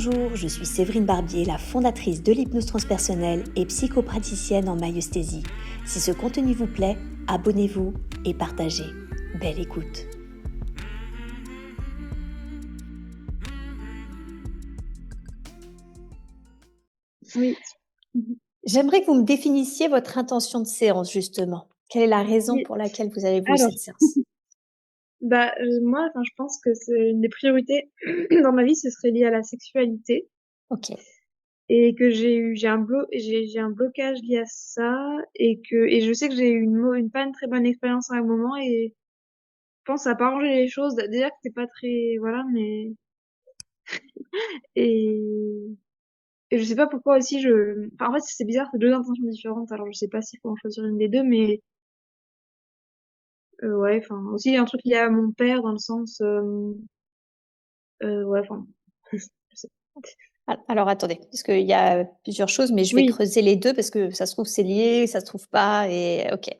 Bonjour, je suis Séverine Barbier, la fondatrice de l'hypnose transpersonnelle et psychopraticienne en maïeusthésie. Si ce contenu vous plaît, abonnez-vous et partagez. Belle écoute. Oui. J'aimerais que vous me définissiez votre intention de séance, justement. Quelle est la raison Oui. pour laquelle vous avez voulu Alors, cette séance? moi, je pense que c'est une des priorités dans ma vie, ce serait lié à la sexualité Ok. et que j'ai un blocage lié à ça et je sais que j'ai eu une pas une très bonne expérience à un moment et je pense que ça a pas arrangé les choses. Déjà que c'est pas très, voilà, mais et et je sais pas pourquoi aussi en fait, c'est bizarre, c'est deux intentions différentes, alors je sais pas s'il faut en choisir une des deux, mais ouais, enfin, aussi il y a un truc lié à mon père dans le sens, ouais, enfin, je sais Alors attendez, parce qu'il y a plusieurs choses, mais je vais Oui. creuser les deux parce que ça se trouve c'est lié, ça se trouve pas, et ok.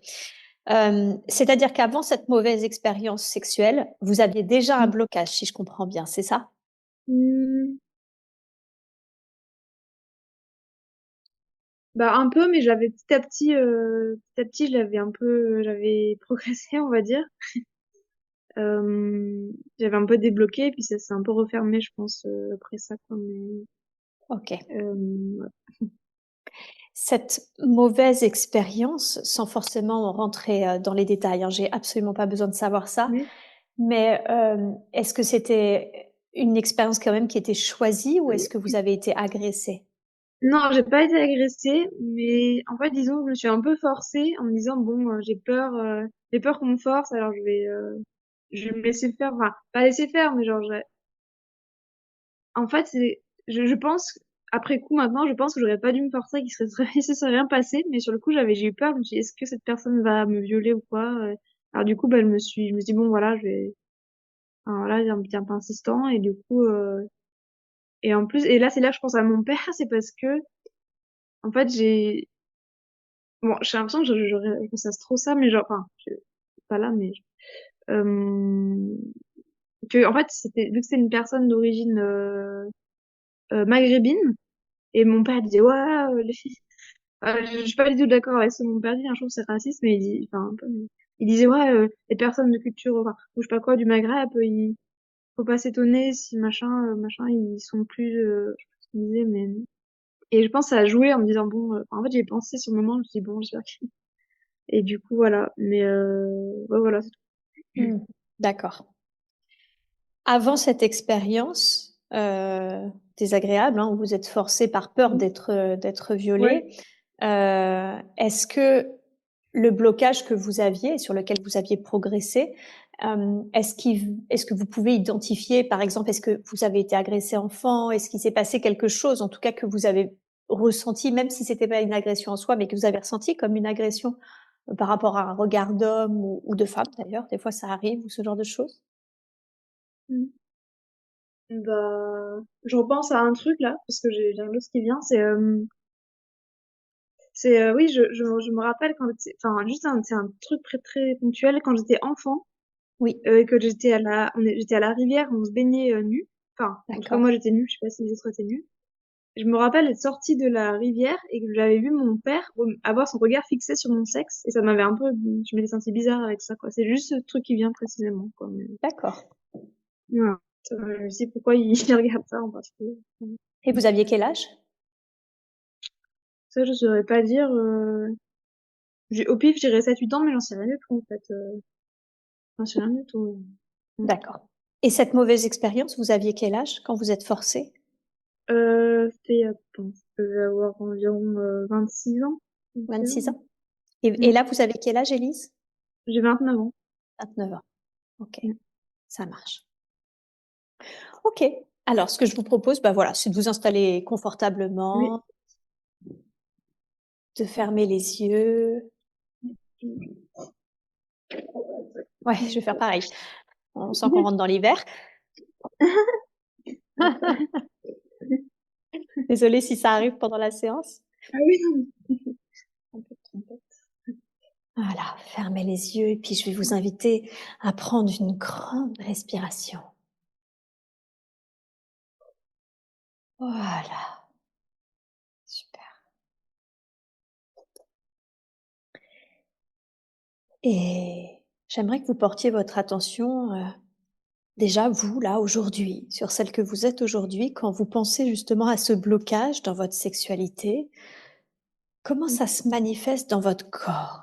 C'est-à-dire qu'avant cette mauvaise expérience sexuelle, vous aviez déjà un blocage, si je comprends bien, c'est ça? Mmh, un peu, mais j'avais petit à petit, j'avais progressé, on va dire. J'avais un peu débloqué, puis ça s'est un peu refermé, je pense, après ça, quoi, mais Ok. ouais. Cette mauvaise expérience, sans forcément rentrer dans les détails, hein, j'ai absolument pas besoin de savoir ça, Oui. mais est-ce que c'était une expérience quand même qui était choisie ou est-ce que vous avez été agressé? Non, j'ai pas été agressée, mais en fait, disons que je me suis un peu forcée en me disant: «Bon, j'ai peur qu'on me force, alors je vais me laisser faire». Enfin, pas laisser faire, mais genre en fait, je pense, après coup, maintenant, je pense que j'aurais pas dû me forcer, qu'il se serait rien passé, mais sur le coup, j'ai eu peur, je me suis dit, est-ce que cette personne va me violer ou quoi? Alors du coup, je me suis dit, bon, voilà, enfin, voilà, il est un peu insistant, et du coup, et en plus, et là, c'est là que je pense à mon père, c'est parce que, en fait, j'ai l'impression que je ressasse trop ça, mais genre, enfin, pas là, mais, euh, en fait, vu que c'était une personne d'origine, maghrébine, et mon père disait, ouais, les filles. Je suis pas du tout d'accord avec ce que mon père dit, hein, je trouve que c'est raciste, mais enfin, un peu, il disait, ouais, les personnes de culture, enfin, ou je sais pas quoi, du Maghreb, il faut pas s'étonner si machin, ils sont plus, je sais pas ce qu'il disait, mais, et je pense que ça a joué en me disant, bon, en fait, j'ai pensé sur le moment, je me suis dit, bon, j'espère que, et du coup, voilà, mais, ouais, voilà, c'est tout. Hmm, d'accord. Avant cette expérience désagréable, hein, où vous êtes forcé par peur d'être Ouais. violé, est-ce que le blocage que vous aviez et sur lequel vous aviez progressé, est-ce que vous pouvez identifier, par exemple, est-ce que vous avez été agressé enfant? Est-ce qu'il s'est passé quelque chose, en tout cas, que vous avez ressenti, même si c'était pas une agression en soi, mais que vous avez ressenti comme une agression par rapport à un regard d'homme ou de femme d'ailleurs, des fois ça arrive, ou ce genre de choses? Mm. Je repense à un truc là, parce que j'ai un autre qui vient, oui, je me rappelle quand enfin, c'est un truc très, très ponctuel, quand j'étais enfant, Oui, que j'étais à la rivière, on se baignait nus. Enfin, en tout cas, d'accord. moi j'étais nue, je sais pas si les autres étaient nus. Je me rappelle être sortie de la rivière et que j'avais vu mon père avoir son regard fixé sur mon sexe, et ça m'avait un peu, je m'étais sentie bizarre avec ça, quoi. C'est juste ce truc qui vient précisément, quoi. Mais, D'accord. voilà. Je sais pourquoi il, il regarde ça en particulier. Et vous aviez quel âge? Ça, je saurais pas dire. Au pif, je dirais 7-8 ans, mais j'en sais rien du tout, en fait. J'en sais rien du tout. D'accord. Et cette mauvaise expérience, vous aviez quel âge quand vous êtes forcé? C'était, attends, je devais avoir environ 26 ans. 26 ans. 26 ans? Et Mm. là, vous avez quel âge, Élise? J'ai 29 ans. 29 ans. Ok, Mm. ça marche. Ok. Alors, ce que je vous propose, bah voilà, c'est de vous installer Oui. confortablement, de fermer les yeux. Ouais, je vais faire pareil. On sent qu'on rentre dans l'hiver. Désolée si ça arrive pendant la séance. Ah oui, non. Un peu de trompette. Voilà, fermez les yeux et puis je vais vous inviter à prendre une grande respiration. Voilà, super. Et j'aimerais que vous portiez votre attention, déjà vous, là, aujourd'hui, sur celle que vous êtes aujourd'hui, quand vous pensez justement à ce blocage dans votre sexualité, comment Mmh. ça se manifeste dans votre corps?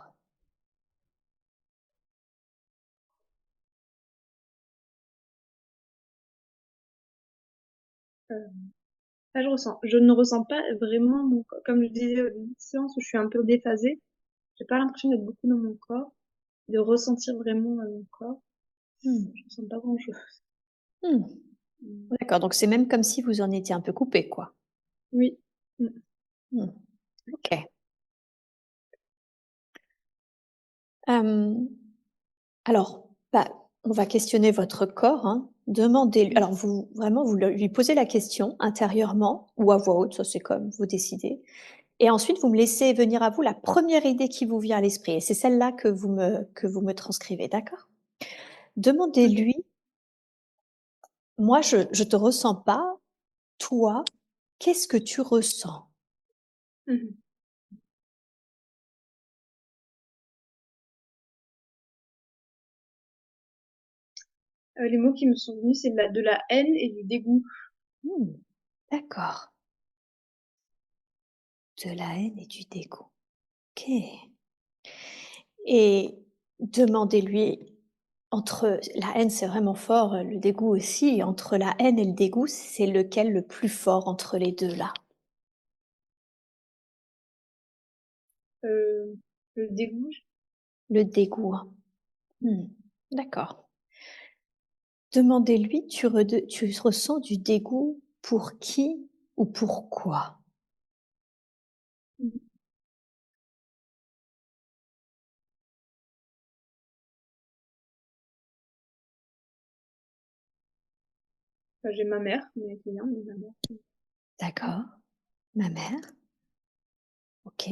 Ça je ne ressens pas vraiment mon co comme je disais au début de séance où je suis un peu déphasée, j'ai pas l'impression d'être beaucoup dans mon corps, de ressentir vraiment, mon corps. Mmh. Je ressens pas grand-chose. Mmh. Mmh. D'accord, donc c'est même comme si vous en étiez un peu coupé, quoi? Oui. Mmh. Mmh. OK. Hem, alors, bah, on va questionner votre corps, hein. Demandez-lui Mmh. alors vous vraiment, vous le lui posez la question intérieurement ou à voix haute, ça c'est comme vous décidez et ensuite vous me laissez venir à vous la première idée qui vous vient à l'esprit et c'est celle-là que vous me transcrivez, d'accord? OK. Demandez-lui: «Moi je te ressens pas, toi, qu'est-ce que tu ressens?» Mmh mh. Les mots qui me sont venus, c'est de la haine et du dégoût. Mmh, d'accord, de la haine et du dégoût. OK. Et demandez-lui entre la haine, c'est vraiment fort, le dégoût aussi. Entre la haine et le dégoût, c'est lequel le plus fort entre les 2 là? Heu, le dégoût, Le dégoût, hein. Mmh, d'accord. Demandez-lui, tu ressens du dégoût pour qui ou pourquoi? mmh, j'ai ma mère, mais qui vient, mais ma mère. Mmh. D'accord. Ma mère, OK.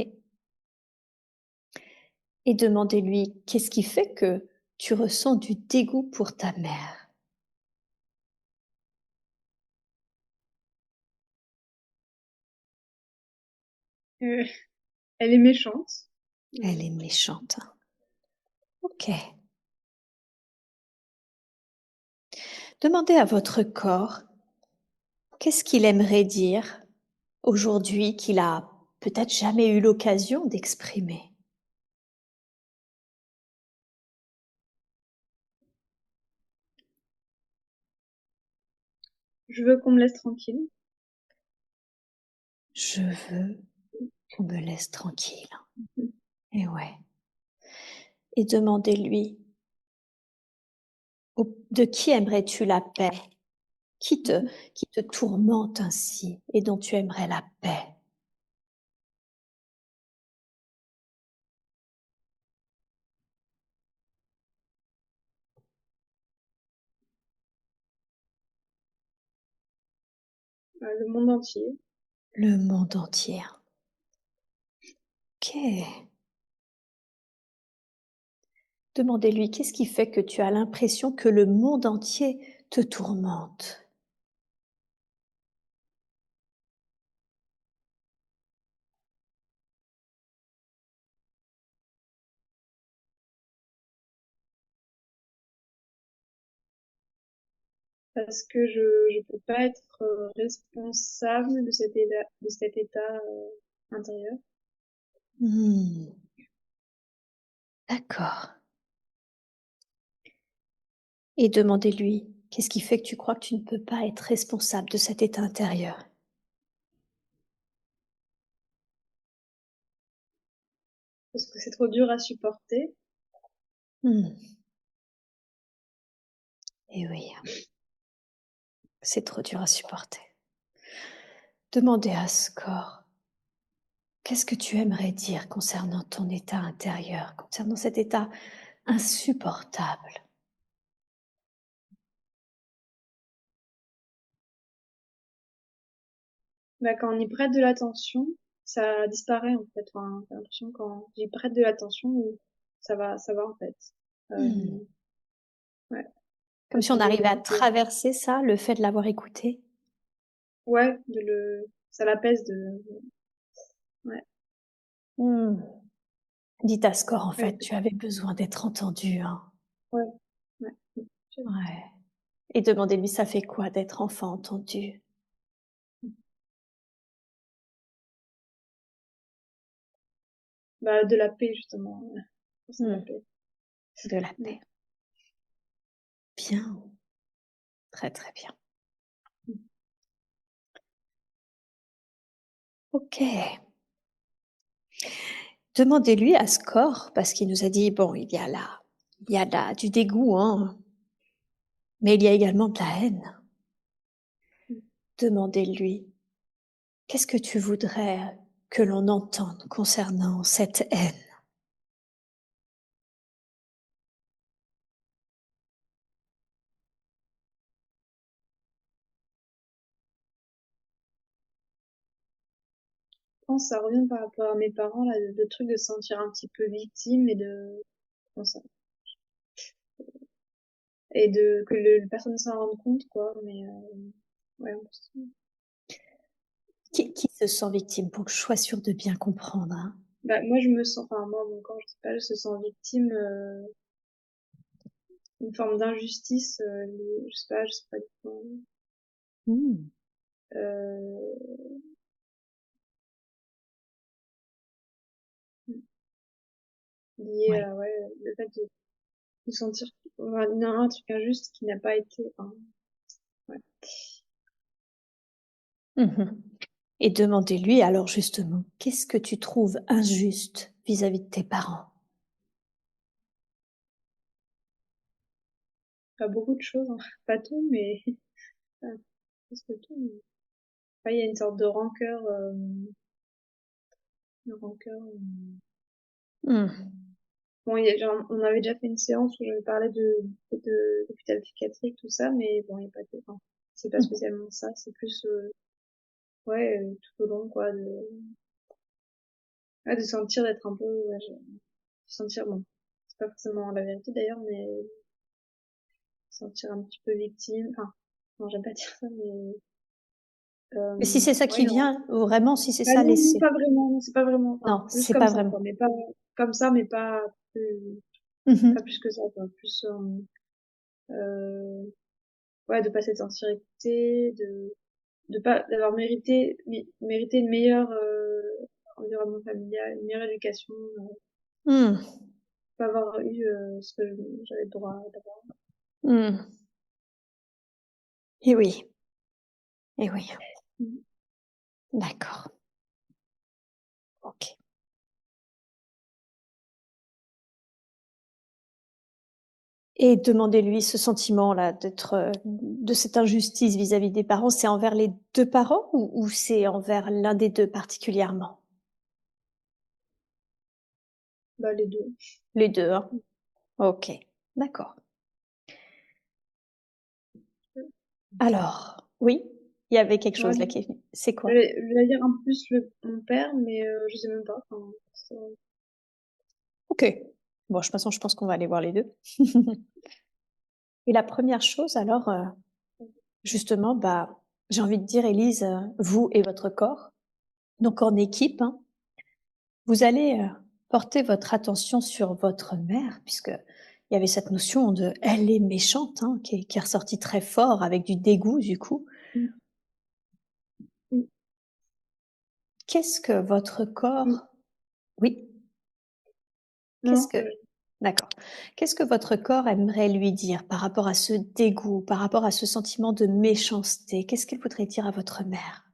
Et demandez-lui, qu'est-ce qui fait que tu ressens du dégoût pour ta mère? Heu, elle est méchante. Elle est Mmh. méchante, hein. OK. Demandez à votre corps, qu'est-ce qu'il aimerait dire aujourd'hui qu'il a peut-être jamais eu l'occasion d'exprimer? Je veux qu'on me laisse tranquille. Je veux qu'on me laisse tranquille. Mmh. Et ouais. Et demandez-lui, de qui aimerais-tu la paix? Qui te, Mmh. qui te tourmente ainsi et dont tu aimerais la paix? Le monde entier. Le monde entier. OK. Demandez-lui, qu'est-ce qui fait que tu as l'impression que le monde entier te tourmente? Parce que je peux pas être, responsable de cet état, intérieur. Mmh, d'accord. Et demandez-lui, qu'est-ce qui fait que tu crois que tu ne peux pas être responsable de cet état intérieur? Parce que c'est trop dur à supporter. Mmh, et oui, c'est trop dur à supporter. Demandez à ce corps, qu'est-ce que tu aimerais dire concernant ton état intérieur, concernant cet état insupportable? Bah, quand on y prête de l'attention, ça disparaît en fait. Enfin, j'ai l'impression quand j'y prête de l'attention, ça va en fait. Mmh, Ouais, comme ça si on s'envole de arrivait à côté. traverser ça, le fait de l'avoir écouté? Ouais, ça l'apaise ouais, Hmm. Dites à Score, en ouais, fait, tu avais besoin d'être entendu, hein. ouais, ouais. Ouais. Et demandez-lui, ça fait quoi d'être enfin entendu? Bah, de la paix, justement. Ouais. C'est la Hmm. paix. De la Mm. paix. Bien. Très, très bien. Ok. Demandez-lui à Score, parce qu'il nous a dit, bon, il y a là du dégoût, hein, mais il y a également de la haine. Demandez-lui, qu'est-ce que tu voudrais que l'on entende concernant cette haine? Je pense que ça revient par rapport à mes parents, là, le truc de se sentir un petit peu victime comment ça, que le personne s'en rende compte, quoi, mais, ouais, Qui se sent victime pour que je sois sûre de bien comprendre, hein? bah, moi, je me sens, enfin, moi, mon corps, je sais pas, je se sens victime, une forme d'injustice, je sais pas du tout, Hmm. euh, lié Ouais. à, ouais, le fait de sentir, enfin, un truc injuste qui n'a pas été, enfin, ouais. Mhm. Et demandez-lui alors justement, qu'est-ce que tu trouves injuste vis-à-vis de tes parents? Pas beaucoup de choses, hein. Pas tout, mais, enfin, presque tout, mais, enfin, il y a une sorte de rancœur, une rancœur, Hmm. bon, on avait déjà fait une séance où j'avais parlé d'hôpital psychiatrique, tout ça, mais bon, il n'y a pas que, enfin, c'est pas Mhm. spécialement ça, c'est plus, ouais, tout au long, quoi, ouais, de sentir d'être un peu, ouais, de sentir, bon, c'est pas forcément la vérité d'ailleurs, mais sentir un petit peu victime, enfin, non, j'aime pas dire ça, mais, Mais si c'est ça ouais, qui non. vient, vraiment, si c'est Bah ça, non, non, laissez. pas vraiment, non, c'est pas vraiment, enfin, Non, juste c'est comme pas ça, quoi, vraiment. mais pas, comme ça, mais pas plus, pas Mhm. plus que ça, quoi, plus, ouais, de pas s'être sentir écouté, de pas d'avoir mérité une meilleure environnement familial, une meilleure éducation, Hmm. pas avoir eu ce que j'avais le droit d'avoir. Hmm. Et oui, et oui. Mhm. D'accord. Ok. Et demandez-lui ce sentiment-là d'être, de cette injustice vis-à-vis des parents, c'est envers les deux parents ou c'est envers l'un des deux particulièrement? Bah les deux. Les deux, hein? Ok. D'accord. Alors, oui, il y avait quelque Ouais, chose là qui est venu. C'est quoi? j'allais dire un peu plus mon père, mais je sais même pas. Enfin, Ok. Bon, de toute façon, je pense qu'on va aller voir les deux. Et la première chose, alors, justement, bah, j'ai envie de dire, Élise, vous et votre corps, donc en équipe, hein, vous allez porter votre attention sur votre mère, puisque il y avait cette notion de elle est méchante, hein, qui est ressortie très fort avec du dégoût du coup. mm, mm, Qu'est-ce que votre mm. corps, oui, qu'est-ce Non, que, d'accord, qu'est-ce que votre corps aimerait lui dire par rapport à ce dégoût, par rapport à ce sentiment de méchanceté? Qu'est-ce qu'il voudrait dire à votre mère?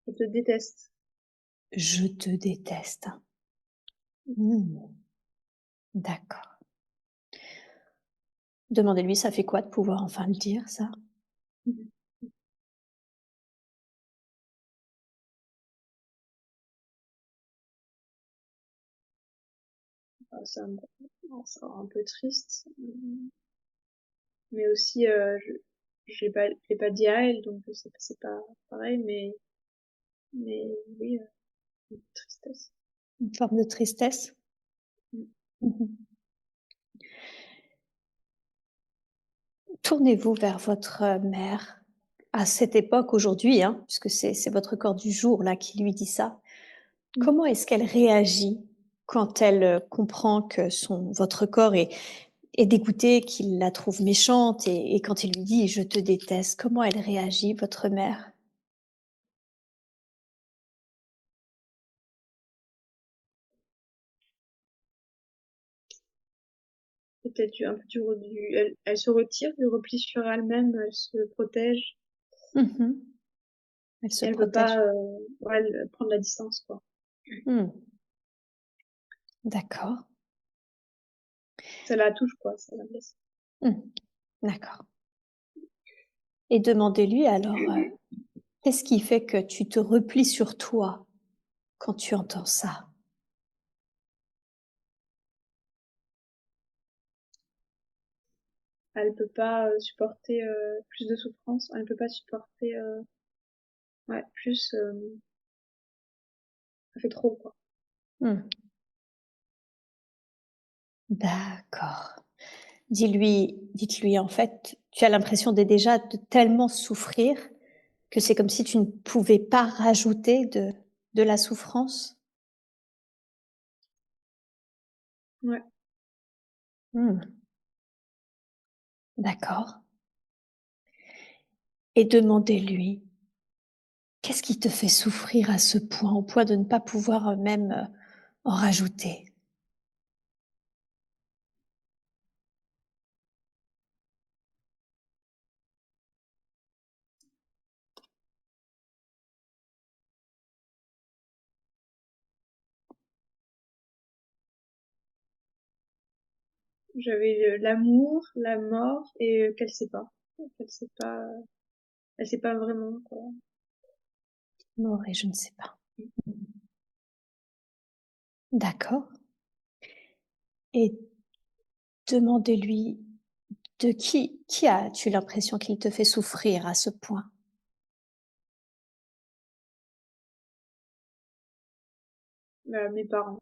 je te déteste. Je te déteste. Hmm, d'accord. Demandez-lui, ça fait quoi de pouvoir enfin le dire, ça? Mm. Ah, c'est un peu triste, mais aussi je l'ai pas dit à elle, donc c'est pas pareil, mais oui, une tristesse. Une forme de tristesse? Mm. Mhm. tournez-vous vers votre mère à cette époque aujourd'hui, hein, puisque c'est votre corps du jour là qui lui dit ça. Mmh. Comment est-ce qu'elle réagit quand elle comprend que votre corps est dégoûté, qu'il la trouve méchante et quand il lui dit je te déteste, comment elle réagit, votre mère? Peut-être un peu elle se retire, du repli sur elle-même, elle se protège. Mmh. Elle se Elle veut pas, protège. ouais, prendre la distance, quoi. Mmh. D'accord. Ça la touche, quoi, ça la blesse. Mmh. D'accord. Et demandez-lui alors, qu'est-ce qui fait que tu te replies sur toi quand tu entends ça? Elle peut pas supporter plus de souffrance. Elle peut pas supporter, ouais, plus. Ça fait trop, quoi. Mmh. D'accord. Dites-lui en fait, tu as l'impression déjà de tellement souffrir que c'est comme si tu ne pouvais pas rajouter de la souffrance? Ouais. Mmh. D'accord. Et demandez-lui, qu'est-ce qui te fait souffrir à ce point, au point de ne pas pouvoir même en rajouter? J'avais l'amour, la mort et qu'elle sait pas. Qu'elle sait pas, elle sait pas vraiment, quoi. Mort et je ne sais pas. D'accord. Et demandez-lui de qui as-tu l'impression qu'il te fait souffrir à ce point? Mes parents.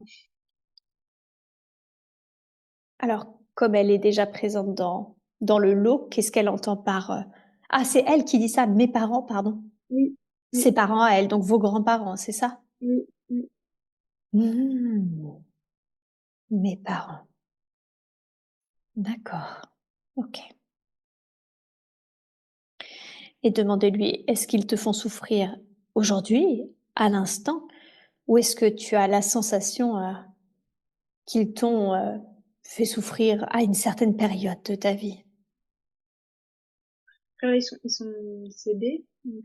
Alors, comme elle est déjà présente dans le lot, qu'est-ce qu'elle entend par, ah, c'est elle qui dit ça, mes parents, pardon. Oui, oui, Ses parents à elle, donc vos grands-parents, c'est ça? oui, oui. Mmh. Mes parents. D'accord. OK. Et demandez-lui, est-ce qu'ils te font souffrir aujourd'hui, à l'instant, ou est-ce que tu as la sensation, qu'ils t'ont, fait souffrir à une certaine période de ta vie? Après, là, ils sont décédés, donc,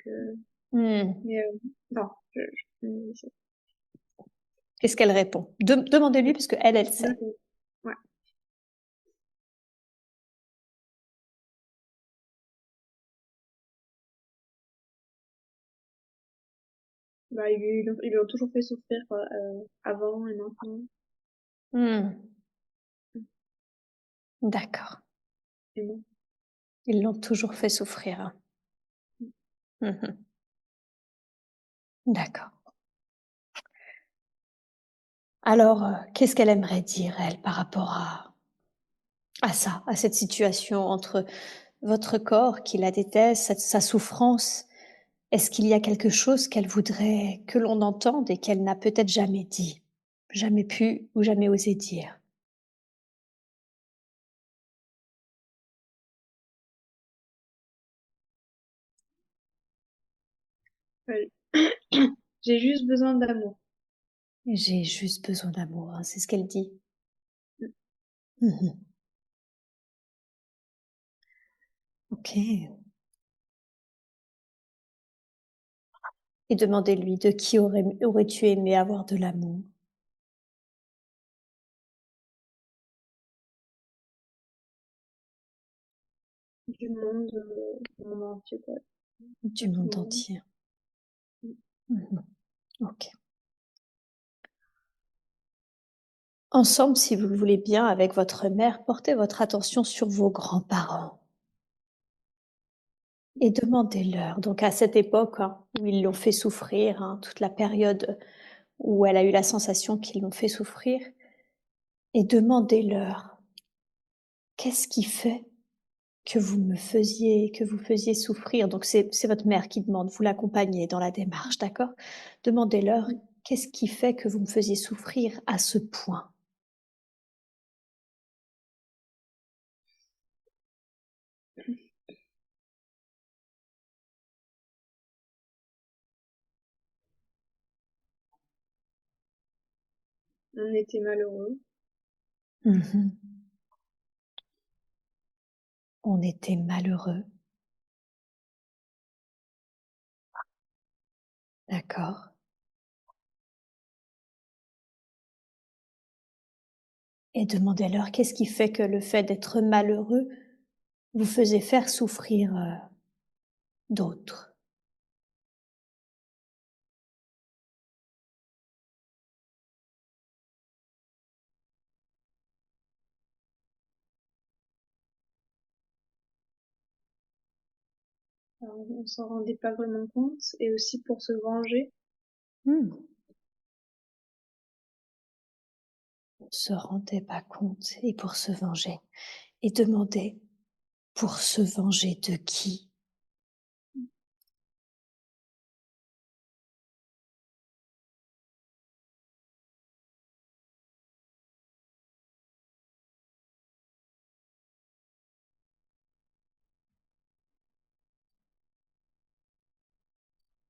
Mmh. mais, non, Qu'est-ce qu'elle répond? Demandez-lui parce qu'elle, elle sait. d'accord. Ouais. Bah, ils lui ont toujours fait souffrir, quoi, avant et maintenant. Mmh. D'accord. Et non. Ils l'ont toujours fait souffrir, hein. Mmh. Mmh. D'accord. Alors, qu'est-ce qu'elle aimerait dire, elle, par rapport à ça, à cette situation entre votre corps qui la déteste, sa souffrance? Est-ce qu'il y a quelque chose qu'elle voudrait que l'on entende et qu'elle n'a peut-être jamais dit, jamais pu ou jamais osé dire? Ouais. J'ai juste besoin d'amour. J'ai juste besoin d'amour, hein, c'est ce qu'elle dit. Mmh. Mmh. OK. Et demandez-lui de qui aurais-tu aimé avoir de l'amour? Du monde entier, quoi. Du De tout le monde monde. entier. Mmh. Mmh. OK. Ensemble, si vous le voulez bien, avec votre mère, portez votre attention sur vos grands-parents et demandez-leur, donc à cette époque, hein, où ils l'ont fait souffrir, hein, toute la période où elle a eu la sensation qu'ils l'ont fait souffrir, et demandez-leur: «Qu'est-ce qui fait que vous faisiez souffrir. Donc c'est votre mère qui demande, vous l'accompagnez dans la démarche, d'accord? Demandez-leur: «Qu'est-ce qui fait que vous me faisiez souffrir à ce point?» On était malheureux. Mmh. On était malheureux. D'accord. Et demandez-leur: «Qu'est-ce qui fait que le fait d'être malheureux vous faisait faire souffrir, d'autres?» Alors, on s'en rendait pas vraiment compte et aussi pour se venger. Mmh. On se rendait pas compte et pour se venger. Et demandez: «Pour se venger de qui?»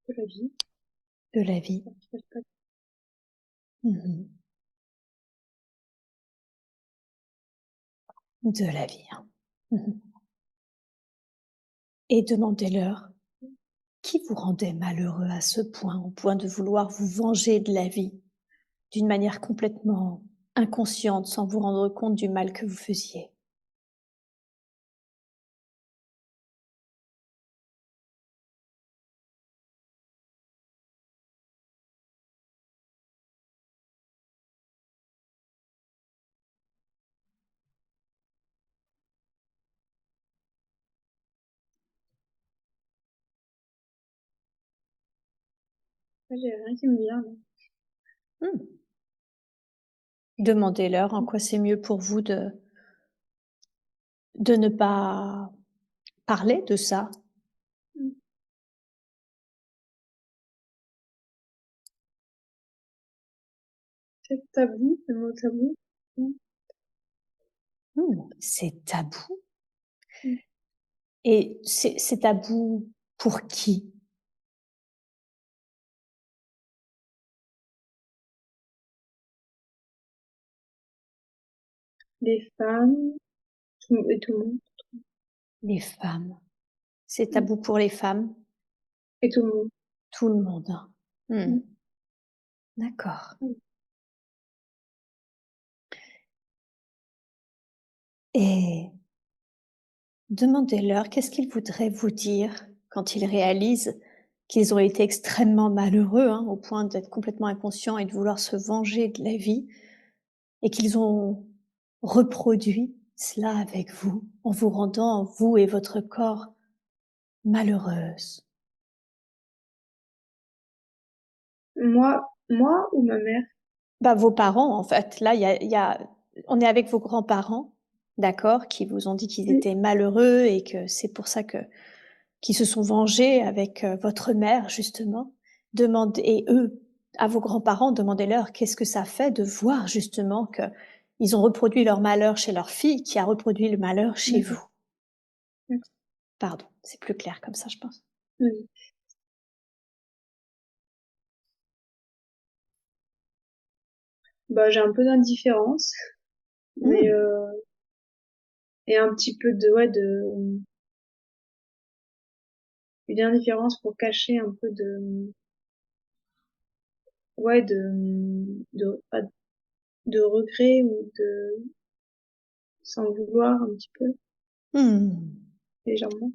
De la vie. De la vie. Mmh. De la vie, hein. Mmh. Et demandez-leur: «Qui vous rendait malheureux à ce point, au point de vouloir vous venger de la vie, d'une manière complètement inconsciente, sans vous rendre compte du mal que vous faisiez?» J'ai rien qui me vient, là. Mmh. Demandez-leur en quoi c'est mieux pour vous de ne pas parler de ça. Mmh. C'est tabou, le mot tabou. Mmh. C'est tabou. Mmh. Et c'est tabou pour qui? Les femmes, et tout le monde. Les femmes. C'est Mmh. tabou pour les femmes? Et tout le monde. Tout le monde, hein. Mmh. D'accord. Mmh. Et demandez-leur qu'est-ce qu'ils voudraient vous dire quand ils réalisent qu'ils ont été extrêmement malheureux, hein, au point d'être complètement inconscients et de vouloir se venger de la vie, et qu'ils ont reproduit cela avec vous, en vous rendant, vous et votre corps, malheureuse. Moi ou ma mère? Bah, vos parents, en fait. Là, on est avec vos grands-parents, d'accord, qui vous ont dit qu'ils Oui. étaient malheureux et que c'est pour ça que qu'ils se sont vengés avec votre mère, justement. Et eux, à vos grands-parents, demandez-leur qu'est-ce que ça fait de voir justement que ils ont reproduit leur malheur chez leur fille, qui a reproduit le malheur chez D'accord. vous. D'accord. Pardon, c'est plus clair comme ça, je pense. Oui. Bah, j'ai un peu d'indifférence, mais Mmh. et un petit peu de ouais une indifférence pour cacher un peu de ouais pas de regret ou de sans vouloir un petit peu Mmh. légèrement.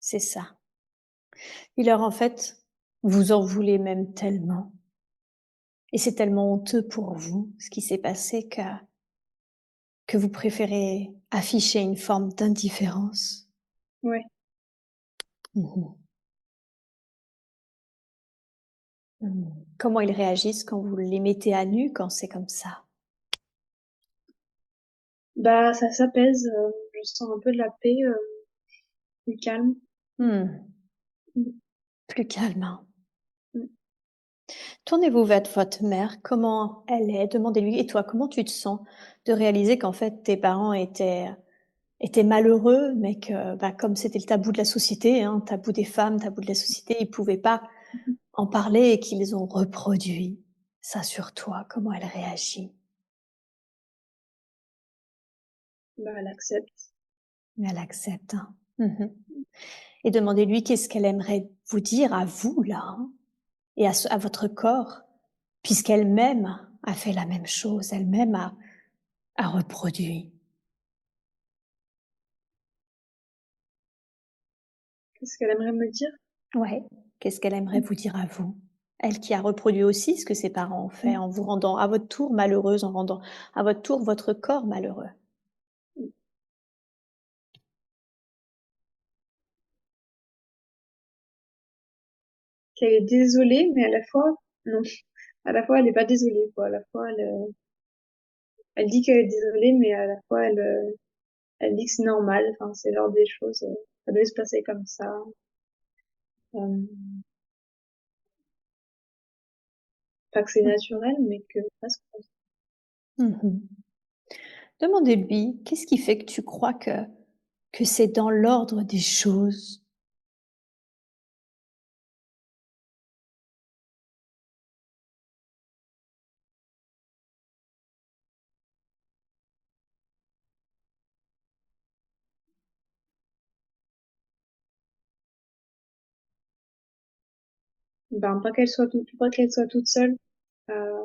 C'est ça. Et leur en fait, vous en voulez même tellement et c'est tellement honteux pour vous, ce qui s'est passé, que vous préférez afficher une forme d'indifférence. Ouais. Mmh. Mmh. Comment ils réagissent quand vous les mettez à nu, quand c'est comme ça? Bah ça s'apaise, je sens un peu de la paix. plus calme. Mmh. Mmh. Plus calme, hein. Mmh. Tournez-vous vers votre mère, comment elle est? Demandez-lui: «Et toi, comment tu te sens?» de réaliser qu'en fait tes parents étaient malheureux, mais que, bah, comme c'était le tabou de la société, hein, tabou des femmes, tabou de la société, ils pouvaient pas Mmh. en parler et qu'ils ont reproduit ça sur toi. Comment elle réagit? Bah, elle accepte. Elle accepte, hein. Mmh. Et demandez-lui qu'est-ce qu'elle aimerait vous dire à vous là, hein, et à votre corps, puisqu'elle-même a fait la même chose, elle-même a reproduit. Qu'est-ce qu'elle aimerait me dire? Ouais. Qu'est-ce qu'elle aimerait Mmh. vous dire à vous? Elle qui a reproduit aussi ce que ses parents ont fait Mmh. en vous rendant à votre tour malheureuse, en rendant à votre tour votre corps malheureux. Mmh. Qu'elle est désolée, mais à la fois, non. À la fois, elle est pas désolée, quoi. À la fois, elle dit qu'elle est désolée, mais à la fois, elle dit que c'est normal. Enfin, c'est genre des choses, ça devait se passer comme ça. Euh, pas que c'est Mmh. naturel, mais que presque. Mmh. Demandez-lui: «Qu'est-ce qui fait que tu crois que c'est dans l'ordre des choses?» Ben, pas qu'elle soit toute seule, euh,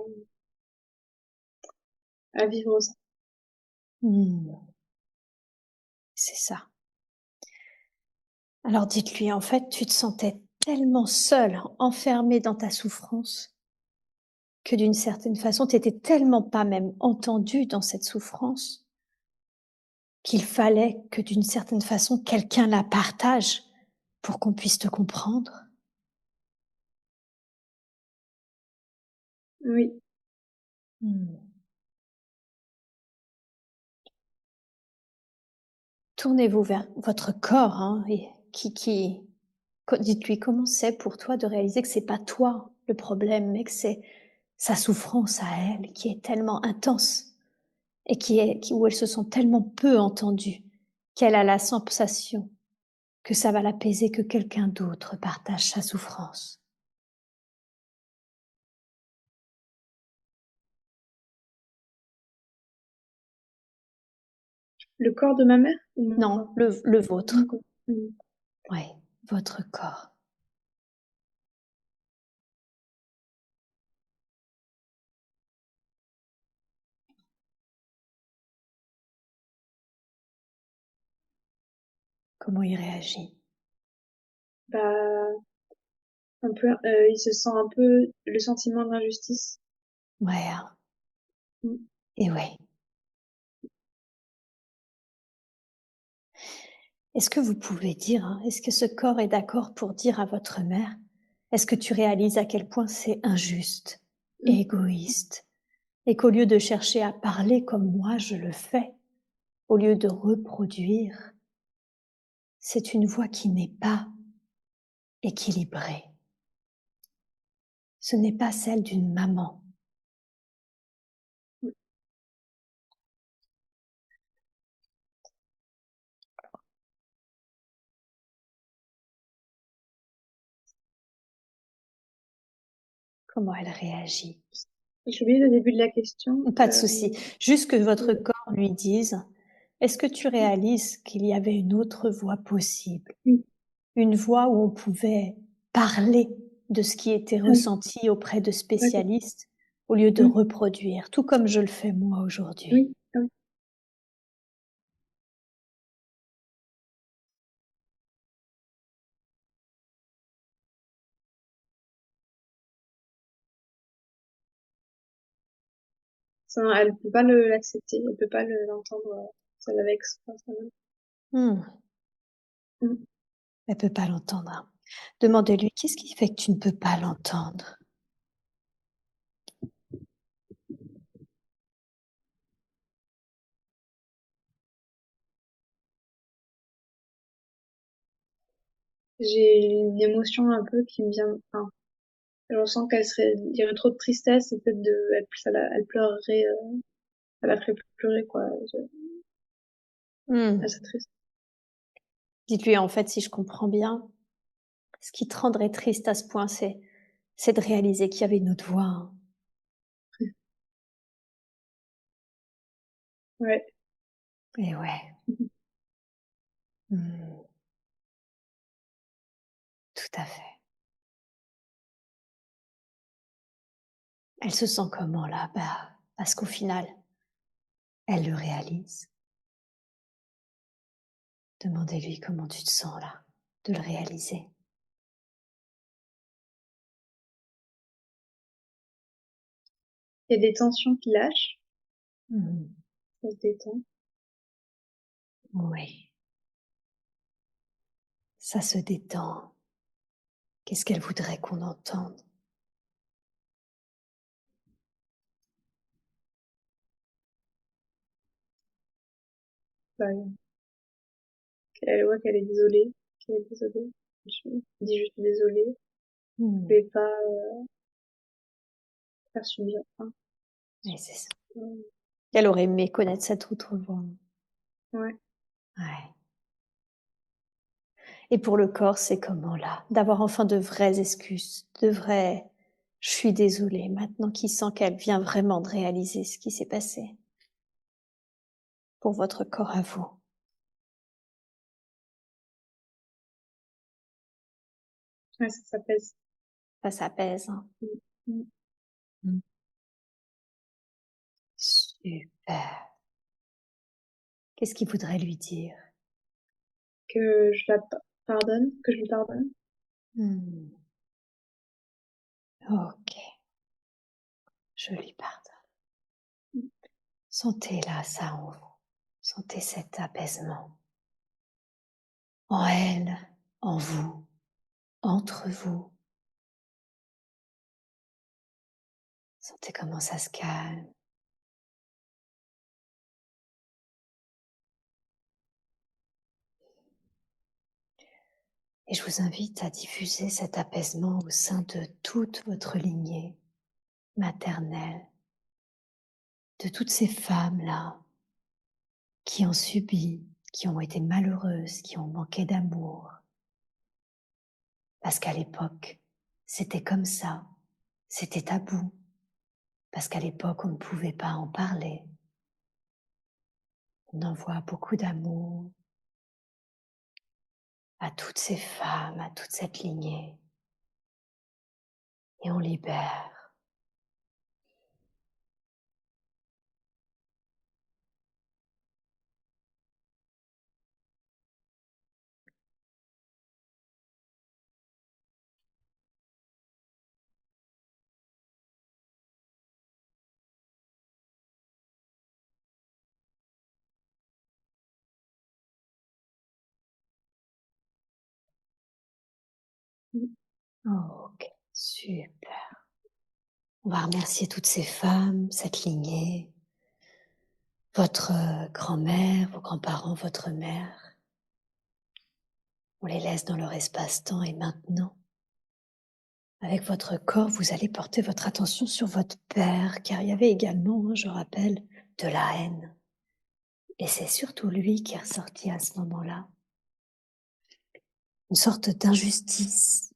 à vivre ça. Mmh. C'est ça. Alors dites-lui: «En fait, tu te sentais tellement seule, enfermée dans ta souffrance, que d'une certaine façon, tu étais tellement pas même entendue dans cette souffrance, qu'il fallait que d'une certaine façon, quelqu'un la partage pour qu'on puisse te comprendre.» Oui. Mmh. Tournez-vous vers votre corps, hein, et dites-lui comment c'est pour toi de réaliser que c'est pas toi le problème, mais que c'est sa souffrance à elle qui est tellement intense et où elle se sent tellement peu entendue qu'elle a la sensation que ça va l'apaiser que quelqu'un d'autre partage sa souffrance. Le corps de ma mère ou mon Non, corps? le Mon vôtre. corps. Mmh. Oui, votre corps. Comment il réagit? Bah, un peu, il se sent un peu le sentiment d'injustice. Ouais, hein, Mmh. et ouais. Est-ce que vous pouvez dire, hein, est-ce que ce corps est d'accord pour dire à votre mère: «Est-ce que tu réalises à quel point c'est injuste, Mmh. égoïste, et qu'au lieu de chercher à parler comme moi je le fais, au lieu de reproduire, c'est une voix qui n'est pas équilibrée. Ce n'est pas celle d'une maman.» Mmh. Comment elle réagit? J'ai oublié le début de la question. Pas de souci, juste que votre corps lui dise: «Est-ce que tu Mmh. réalises qu'il y avait une autre voie possible?» Mmh. Une voie où on pouvait parler de ce qui était Ah oui, ressenti auprès de d'accord. spécialistes, au lieu de Mmh. reproduire, tout comme je le fais moi aujourd'hui. Oui, ah oui. Ça, elle peut pas l'accepter, elle peut pas l'entendre, ça la vexe, quoi, ça la Mmh, mmh. elle peut pas l'entendre, hein. Demandez-lui: «Qu'est-ce qui fait que tu ne peux pas l'entendre?» j'ai une émotion un peu qui me vient, enfin, je ressens il y aurait trop de tristesse et peut-être elle pleurerait, ça la ferait pleurer, quoi. Elle serait triste. Dites-lui, en fait, si je comprends bien, ce qui te rendrait triste à ce point, c'est de réaliser qu'il y avait une autre voie, hein. Ouais. Et ouais. Mmh. Tout à fait. Elle se sent comment là? Bah, parce qu'au final, elle le réalise. Demandez-lui comment tu te sens là, de le réaliser. Il y a des tensions qui lâchent, Mmh. ça se détend. Oui, ça se détend. Qu'est-ce qu'elle voudrait qu'on entende? Bah, elle voit qu'elle est désolée, qu'elle est désolée. Je dis juste désolée. Mmh. Je vais pas faire subir. Enfin, Oui, c'est ça. euh, Elle aurait aimé connaître cette autre voix. ouais. Ouais. Et pour le corps, c'est comment là? D'avoir enfin de vraies excuses, de vrais «je suis désolée», maintenant qu'il sent qu'elle vient vraiment de réaliser ce qui s'est passé. Pour votre corps à vous. Ouais, ça s'apaise. Ça s'apaise, hein. Mm. Mm. Mmh. Super. Qu'est-ce qu'il voudrait lui dire? Que je la pardonne, que je lui pardonne. Mmh. OK, je lui pardonne. Mm. Sentez là ça en vous. Sentez cet apaisement. En elle, en vous, entre vous. Sentez comment ça se calme. Et je vous invite à diffuser cet apaisement au sein de toute votre lignée maternelle, de toutes ces femmes-là qui ont subi, qui ont été malheureuses, qui ont manqué d'amour. Parce qu'à l'époque, c'était comme ça, c'était tabou, parce qu'à l'époque, on ne pouvait pas en parler. On envoie beaucoup d'amour à toutes ces femmes, à toute cette lignée, et on libère. Mm. Ok, super. On va remercier toutes ces femmes, cette lignée, votre grand-mère, vos grands-parents, votre mère. On les laisse dans leur espace-temps et maintenant, avec votre corps, vous allez porter votre attention sur votre père, car il y avait également, je rappelle, de la haine. Et c'est surtout lui qui est ressorti à ce moment-là. Une sorte d'injustice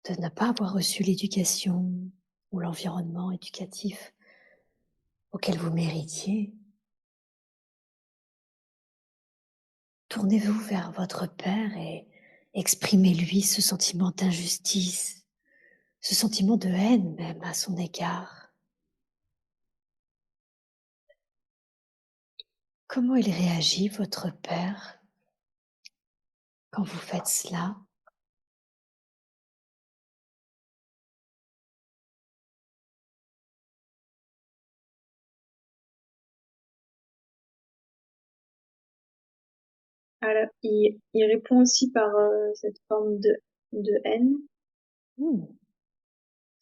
de ne pas avoir reçu l'éducation ou l'environnement éducatif auquel vous méritiez. Tournez-vous vers votre père et exprimez-lui ce sentiment d'injustice, ce sentiment de haine même à son égard. Comment il réagit, votre père, quand vous faites cela? Il répond aussi par cette forme de haine. Hmm.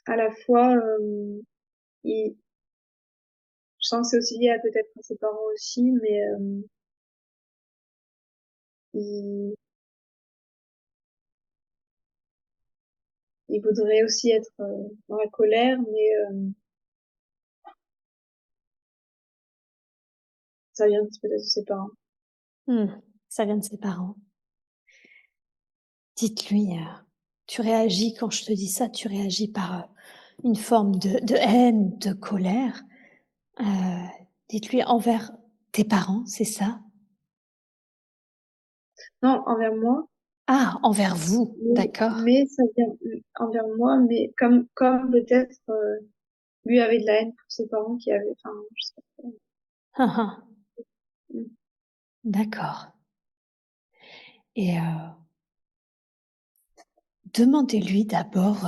À la fois, il, je sens que c'est aussi lié à peut-être à ses parents aussi, mais il, il voudrait aussi être dans la colère, mais ça vient peut-être de ses parents. Ça vient de ses parents. Dites-lui, tu réagis quand je te dis ça, tu réagis par une forme de haine, de colère. Dites-lui envers tes parents, c'est ça? Non, envers moi, Ah, envers vous, d'accord. mais ça vient envers moi, mais comme peut-être lui avait de la haine pour ses parents qui avaient, enfin, je sais pas. Ah, ah, Mm. d'accord. Et demandez-lui d'abord,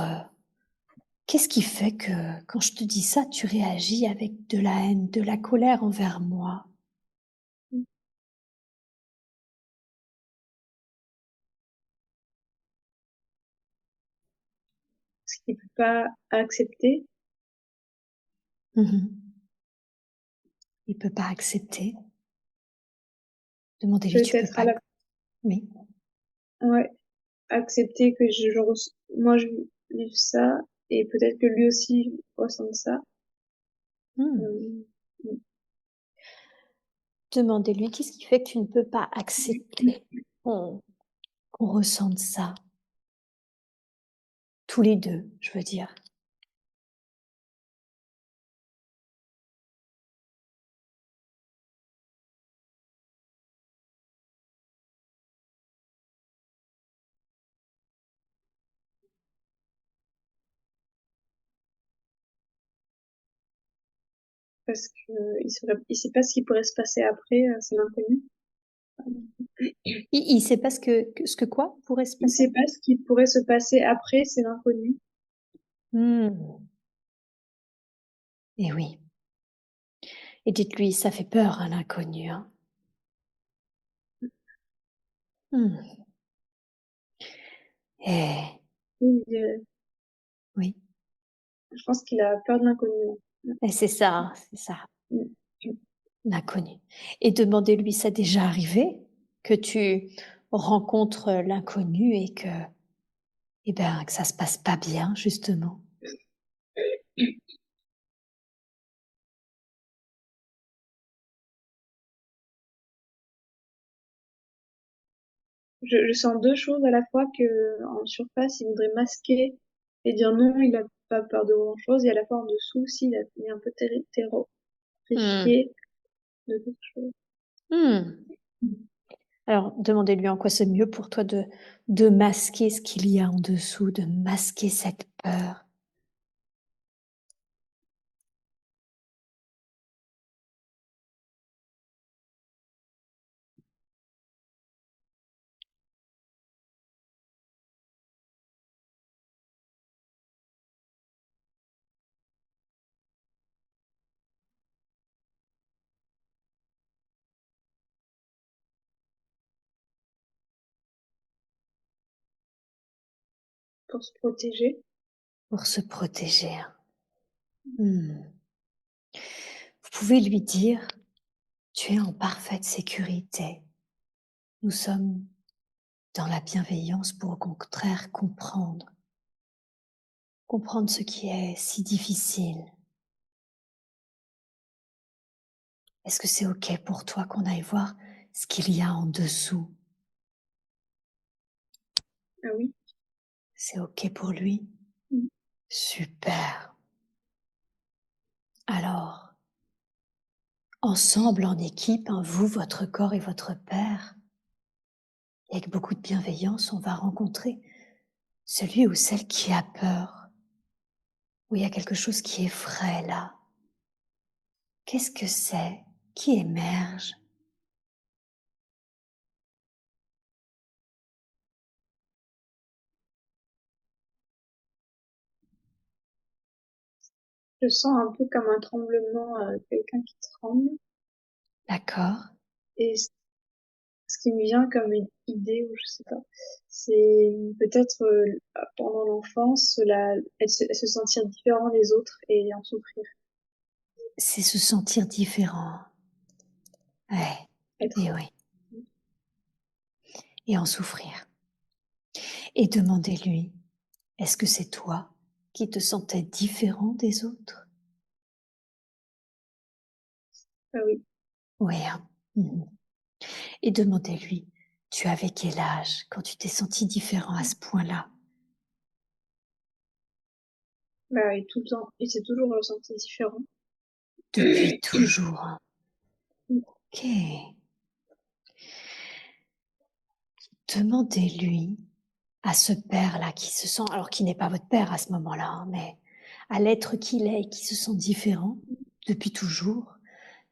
qu'est-ce qui fait que quand je te dis ça, tu réagis avec de la haine, de la colère envers moi? Ce qu'il peut pas accepter, Mhm. Il peut pas accepter. Demandez-lui, tu peux peut-être pas. Oui. ouais, accepter que moi je vive ça et peut-être que lui aussi ressente ça. Hmm. Euh, Demandez-lui, qu'est-ce qui fait que tu ne peux pas accepter qu'on ressente ça? Tous les deux, je veux dire. parce que il sait pas ce qui pourrait se passer après, c'est l'inconnu. Il sait pas ce que quoi pourrait se Il passer? sait pas ce qui pourrait se passer après, c'est l'inconnu. Hmm. Et oui. Et dites-lui, ça fait peur, hein, l'inconnu, hein. Hmm. Et Oui, oui. je pense qu'il a peur de l'inconnu. Et c'est ça, Mm. l'inconnu. Et demandez-lui, ça déjà arrivé que tu rencontres l'inconnu et que, eh ben, que ça se passe pas bien, justement. Je sens deux choses à la fois que en surface, il voudrait masquer et dire non, il a pas peur de grand chose, et à la fois en dessous, s'il est un peu Hmm. terrifié de quelque chose. Hmm. Alors, demandez-lui en quoi c'est mieux pour toi de masquer ce qu'il y a en dessous, de masquer cette peur. Pour se protéger. Pour se protéger. Hmm. Vous pouvez lui dire, tu es en parfaite sécurité. Nous sommes dans la bienveillance pour au contraire comprendre ce qui est si difficile. Est-ce que c'est OK pour toi qu'on aille voir ce qu'il y a en dessous? Ah oui. C'est OK pour lui? Mm. Super. Alors, ensemble, en équipe, hein, vous, votre corps et votre père, et avec beaucoup de bienveillance, on va rencontrer celui ou celle qui a peur, où il y a quelque chose qui effraie là. Qu'est-ce que c'est qui émerge? Je sens un peu comme un tremblement, quelqu'un qui tremble. D'accord? Et ce qui me vient comme une idée, ou je sais pas, c'est peut-être pendant l'enfance, elle se sentir différent des autres et en souffrir. C'est se sentir différent. Ouais, et Être. oui, et en souffrir. Et demandez-lui, est-ce que c'est toi qui te sentais différent des autres? Ah oui. Oui, hein. Mmh. Et demandez-lui, tu avais quel âge quand tu t'es senti différent à ce point-là? Bah oui, tout le temps. Il s'est toujours ressenti différent. Depuis toujours, hein. Mmh. OK. Demandez-lui à ce père-là qui se sent, alors qui n'est pas votre père à ce moment-là, hein, mais à l'être qu'il est et qui se sent différent depuis toujours,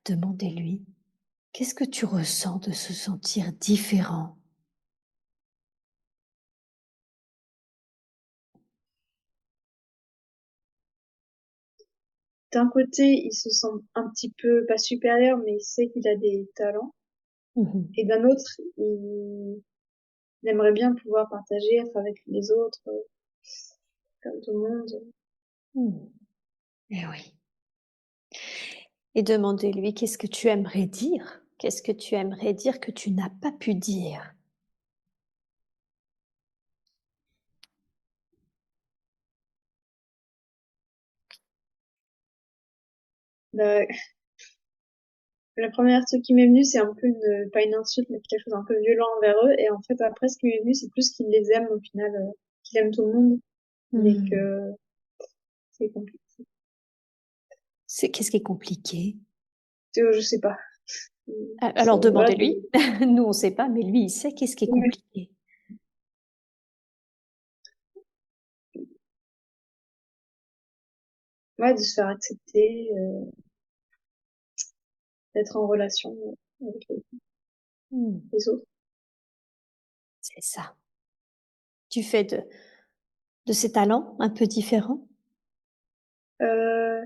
demandez-lui, qu'est-ce que tu ressens de se sentir différent? D'un côté, il se sent un petit peu, pas supérieur, mais il sait qu'il a des talents. Mmh. Et d'un autre, il aimerait bien pouvoir partager, être avec les autres, comme tout le monde. Mmh. Eh oui. Et demandez-lui, qu'est-ce que tu aimerais dire? Qu'est-ce que tu aimerais dire que tu n'as pas pu dire? La, la première truc qui m'est venue, c'est un peu pas une insulte, mais quelque chose un peu violent envers eux. Et en fait, après, ce qui m'est venu, c'est plus qu'il les aime au final, qu'il aime tout le monde, mais Mmh. que c'est compliqué. Qu'est-ce qui est compliqué? Je sais pas. Alors Voilà, demandez-lui. Nous, on ne sait pas, mais lui, il sait qu'est-ce qui est ouais, compliqué. ouais, de se faire accepter, d'être en relation avec Mmh. les autres. C'est ça. Tu fais de ces talents un peu différents? Euh,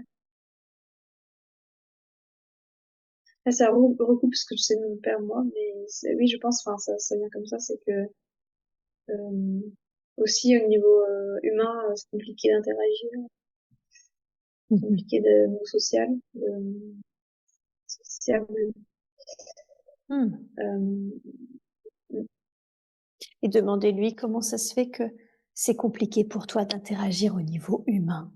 Là, ça recoupe ce que je sais de mon père, moi, mais oui, je pense, enfin, ça vient comme ça, c'est que euh, aussi au niveau humain, c'est compliqué d'interagir, Mmh. compliqué de niveau social, social. Mmh. Euh, Et demandez-lui comment ça se fait que c'est compliqué pour toi d'interagir au niveau humain.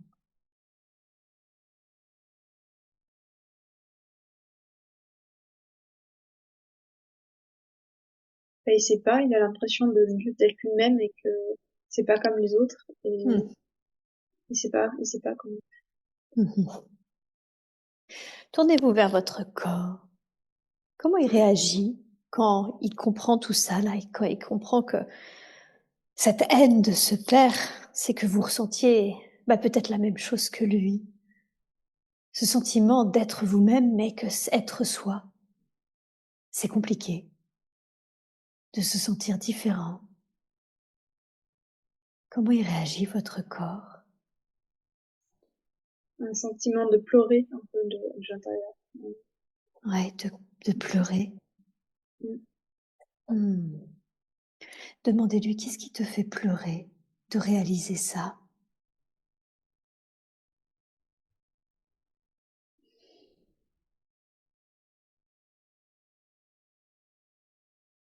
il sait pas, il a l'impression de juste être lui-même et que c'est pas comme les autres et Mmh. il sait pas comment. Mmh. Tournez-vous vers votre corps. Comment il réagit quand il comprend tout ça là et quand il comprend que cette haine de ce père, c'est que vous ressentiez, peut-être la même chose que lui. Ce sentiment d'être vous-même, mais que être soi, c'est compliqué, de se sentir différent. Comment il réagit votre corps? Un sentiment de pleurer un peu de l'intérieur. Ouais, de pleurer. Mm. Mmh. Demandez-lui qu'est-ce qui te fait pleurer de réaliser ça?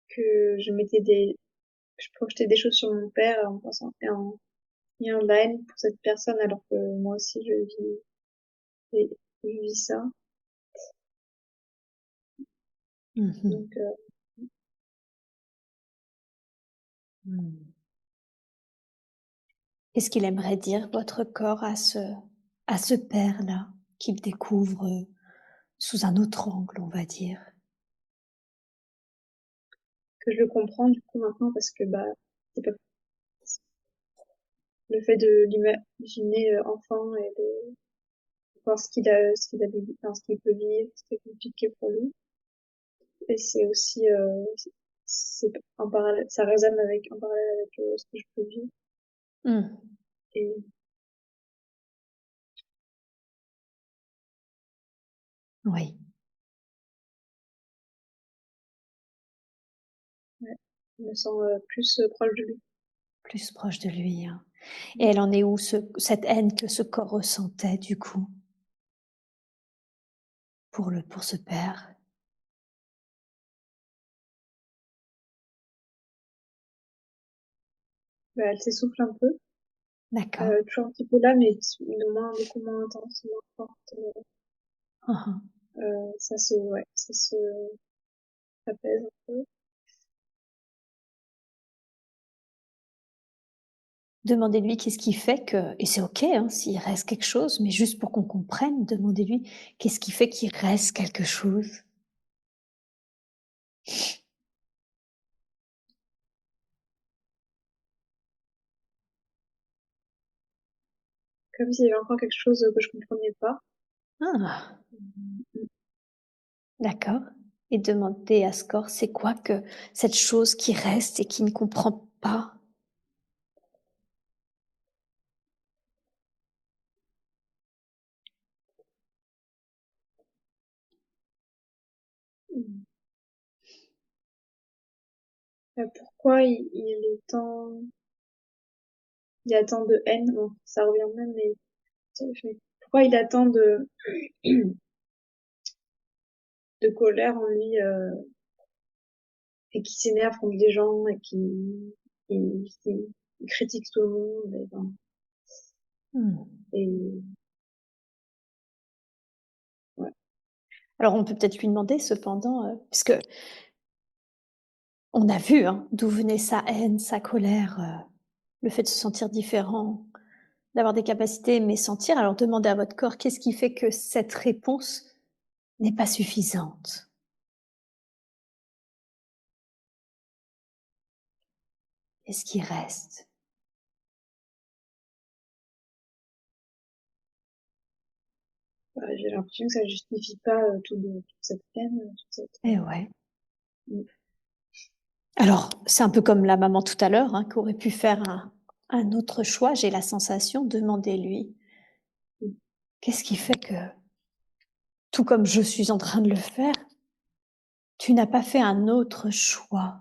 Que je projetais des choses sur mon père en pensant en ayant de la haine pour cette personne alors que moi aussi je vis ça. Mmh. Donc, Mmh. Qu'est-ce qu'il aimerait dire votre corps à ce père-là qu'il découvre sous un autre angle, on va dire? que je le comprends du coup maintenant parce que bah c'est pas le fait de l'imaginer enfant et de voir ce qu'il a vécu, enfin, ce qu'il peut vivre, c'est compliqué pour lui. Et c'est aussi c'est en parallèle, ça résonne avec en parallèle avec ce que je peux vivre. Mmh. Et Oui, ouais, je me sens plus proche de lui. plus proche de lui, hein. Et elle en est où cette haine que ce corps ressentait du coup pour ce père? Bah, elle s'essouffle un peu. D'accord. Toujours un petit peu là, mais beaucoup moins intense, moins forte. Uhum. Ouais, ça pèse un peu. Demandez-lui qu'est-ce qui fait que, et c'est ok hein, s'il reste quelque chose, mais juste pour qu'on comprenne, demandez-lui qu'est-ce qui fait qu'il reste quelque chose. Comme s'il y avait encore quelque chose que je comprenais pas. Ah, d'accord. Et demandez à Score, c'est quoi que cette chose qui reste et qui ne comprend pas? Pourquoi il a tant de haine, bon, ça revient même, mais pourquoi il a tant de colère en lui, et qui s'énerve contre les gens et qui critique tout le monde, Hmm. et ouais. Alors on peut peut-être lui demander cependant, puisque on a vu hein, d'où venait sa haine, sa colère, le fait de se sentir différent, d'avoir des capacités, mais sentir. Alors demandez à votre corps qu'est-ce qui fait que cette réponse n'est pas suffisante. Qu'est-ce qui reste? J'ai l'impression que ça justifie pas toute cette haine, Eh ouais. Mm. Alors, c'est un peu comme la maman tout à l'heure, hein, qui aurait pu faire un autre choix, j'ai la sensation, demandez-lui, Mm. qu'est-ce qui fait que, tout comme je suis en train de le faire, tu n'as pas fait un autre choix?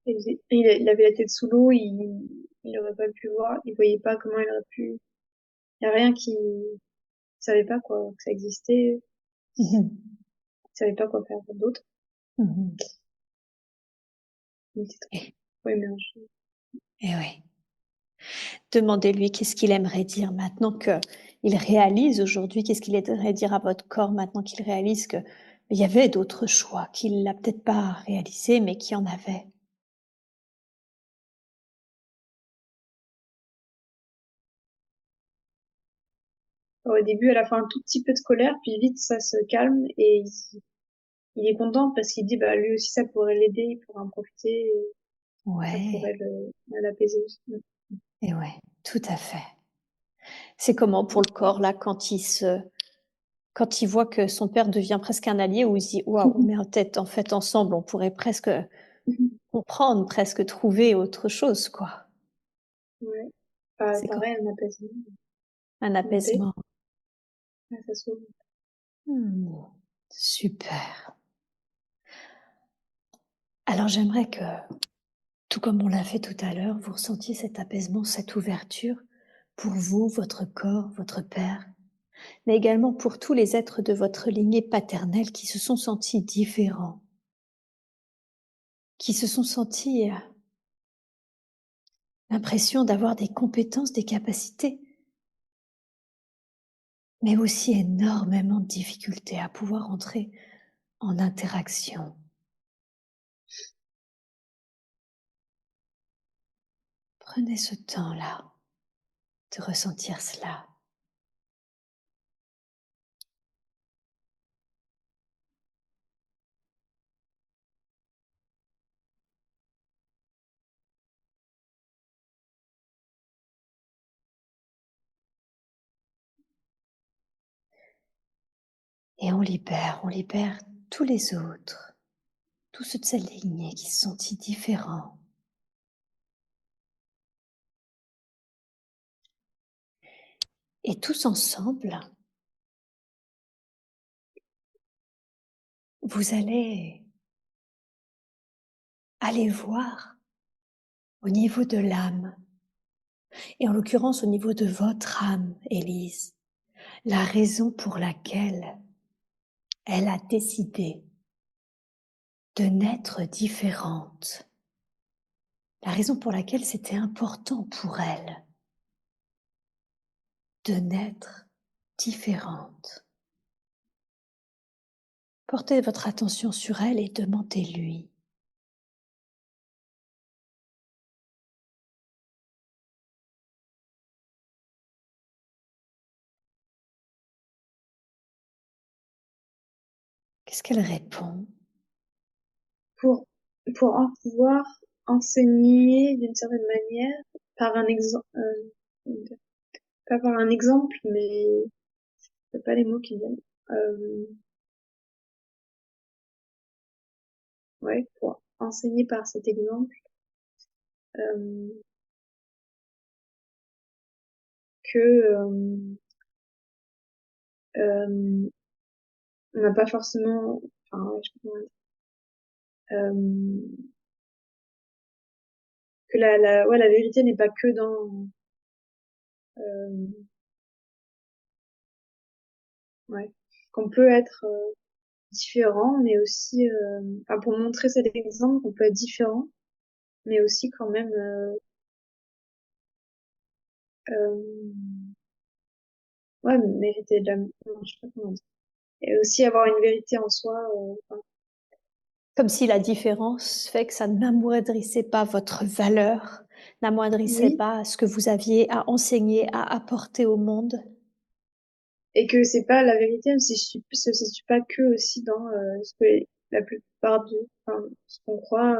Il avait la tête sous l'eau, il aurait pas pu voir, il voyait pas comment il aurait pu. Il y a rien qui savait pas quoi que ça existait, Mhm. il savait pas quoi faire d'autre. Mhm. Il était Et, trop émergé. et oui. Demandez-lui qu'est-ce qu'il aimerait dire maintenant qu'il réalise aujourd'hui, qu'est-ce qu'il aimerait dire à votre corps maintenant qu'il réalise qu'il y avait d'autres choix, qu'il l'a peut-être pas réalisé, mais qu'il y en avait. Au début, elle a fait un tout petit peu de colère, puis vite ça se calme et il est content parce qu'il dit bah lui aussi ça pourrait l'aider, il pourrait en profiter, et ça Ouais, pourrait l'apaiser aussi. et ouais, tout à fait. C'est comment pour le corps là quand il voit que son père devient presque un allié, ou il se dit waouh, mais en fait ensemble on pourrait presque comprendre, presque trouver autre chose quoi. Ouais. C'est quoi? Pareil, un apaisement, Un une paix, apaisement. ouais, ça sauve. Hmm, super. Alors j'aimerais que, tout comme on l'a fait tout à l'heure, vous ressentiez cet apaisement, cette ouverture pour vous, votre corps, votre père, mais également pour tous les êtres de votre lignée paternelle qui se sont sentis différents, qui se sont sentis l'impression d'avoir des compétences, des capacités, mais aussi énormément de difficultés à pouvoir entrer en interaction. Prenez ce temps-là de ressentir cela. Et on libère tous les autres, tous ceux de cette lignée qui se sont si différents. Et tous ensemble, vous allez aller voir au niveau de l'âme, et en l'occurrence au niveau de votre âme, Élise, la raison pour laquelle elle a décidé de naître différente. La raison pour laquelle c'était important pour elle de naître différente. Portez votre attention sur elle et demandez-lui. Qu'est-ce qu'elle répond? Pour, pour en pouvoir enseigner d'une certaine manière, par un exemple, pas par un exemple, mais c'est pas les mots qui viennent. Ouais, pour enseigner par cet exemple, euh, que euh, on n'a pas forcément, enfin, ouais, je sais pas comment dire, que ouais, la vérité n'est pas que dans, euh, ouais, qu'on peut être différent, mais aussi, enfin, pour montrer cet exemple qu'on peut être différent, mais aussi quand même, euh, ouais, mériter de l'amour, non, je sais pas comment dire. Et aussi avoir une vérité en soi, enfin, Comme si la différence fait que ça n'amoindrissait pas votre valeur, n'amoindrissait oui, pas ce que vous aviez à enseigner, à apporter au monde. et que c'est pas la vérité, elle se situe pas que aussi dans ce que la plupart de, enfin, ce qu'on croit.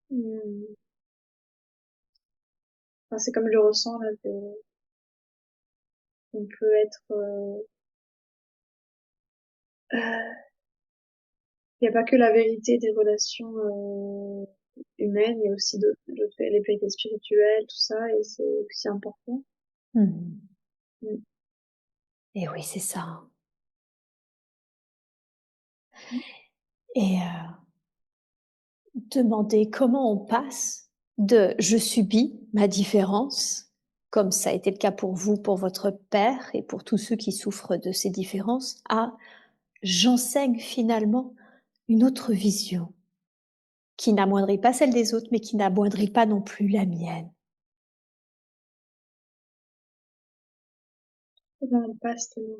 Hmm, enfin, c'est comme je le ressens là, qu'on peut être. Il y a pas que la vérité des relations humaines, il y a aussi les vérités spirituelles, tout ça, et c'est aussi important. Hmm. Mm. Et oui, c'est ça. Et demander comment on passe de je subis ma différence, comme ça a été le cas pour vous, pour votre père et pour tous ceux qui souffrent de ces différences, à j'enseigne finalement une autre vision qui n'amoindrit pas celle des autres, mais qui n'amoindrit pas non plus la mienne. Comment on passe tellement.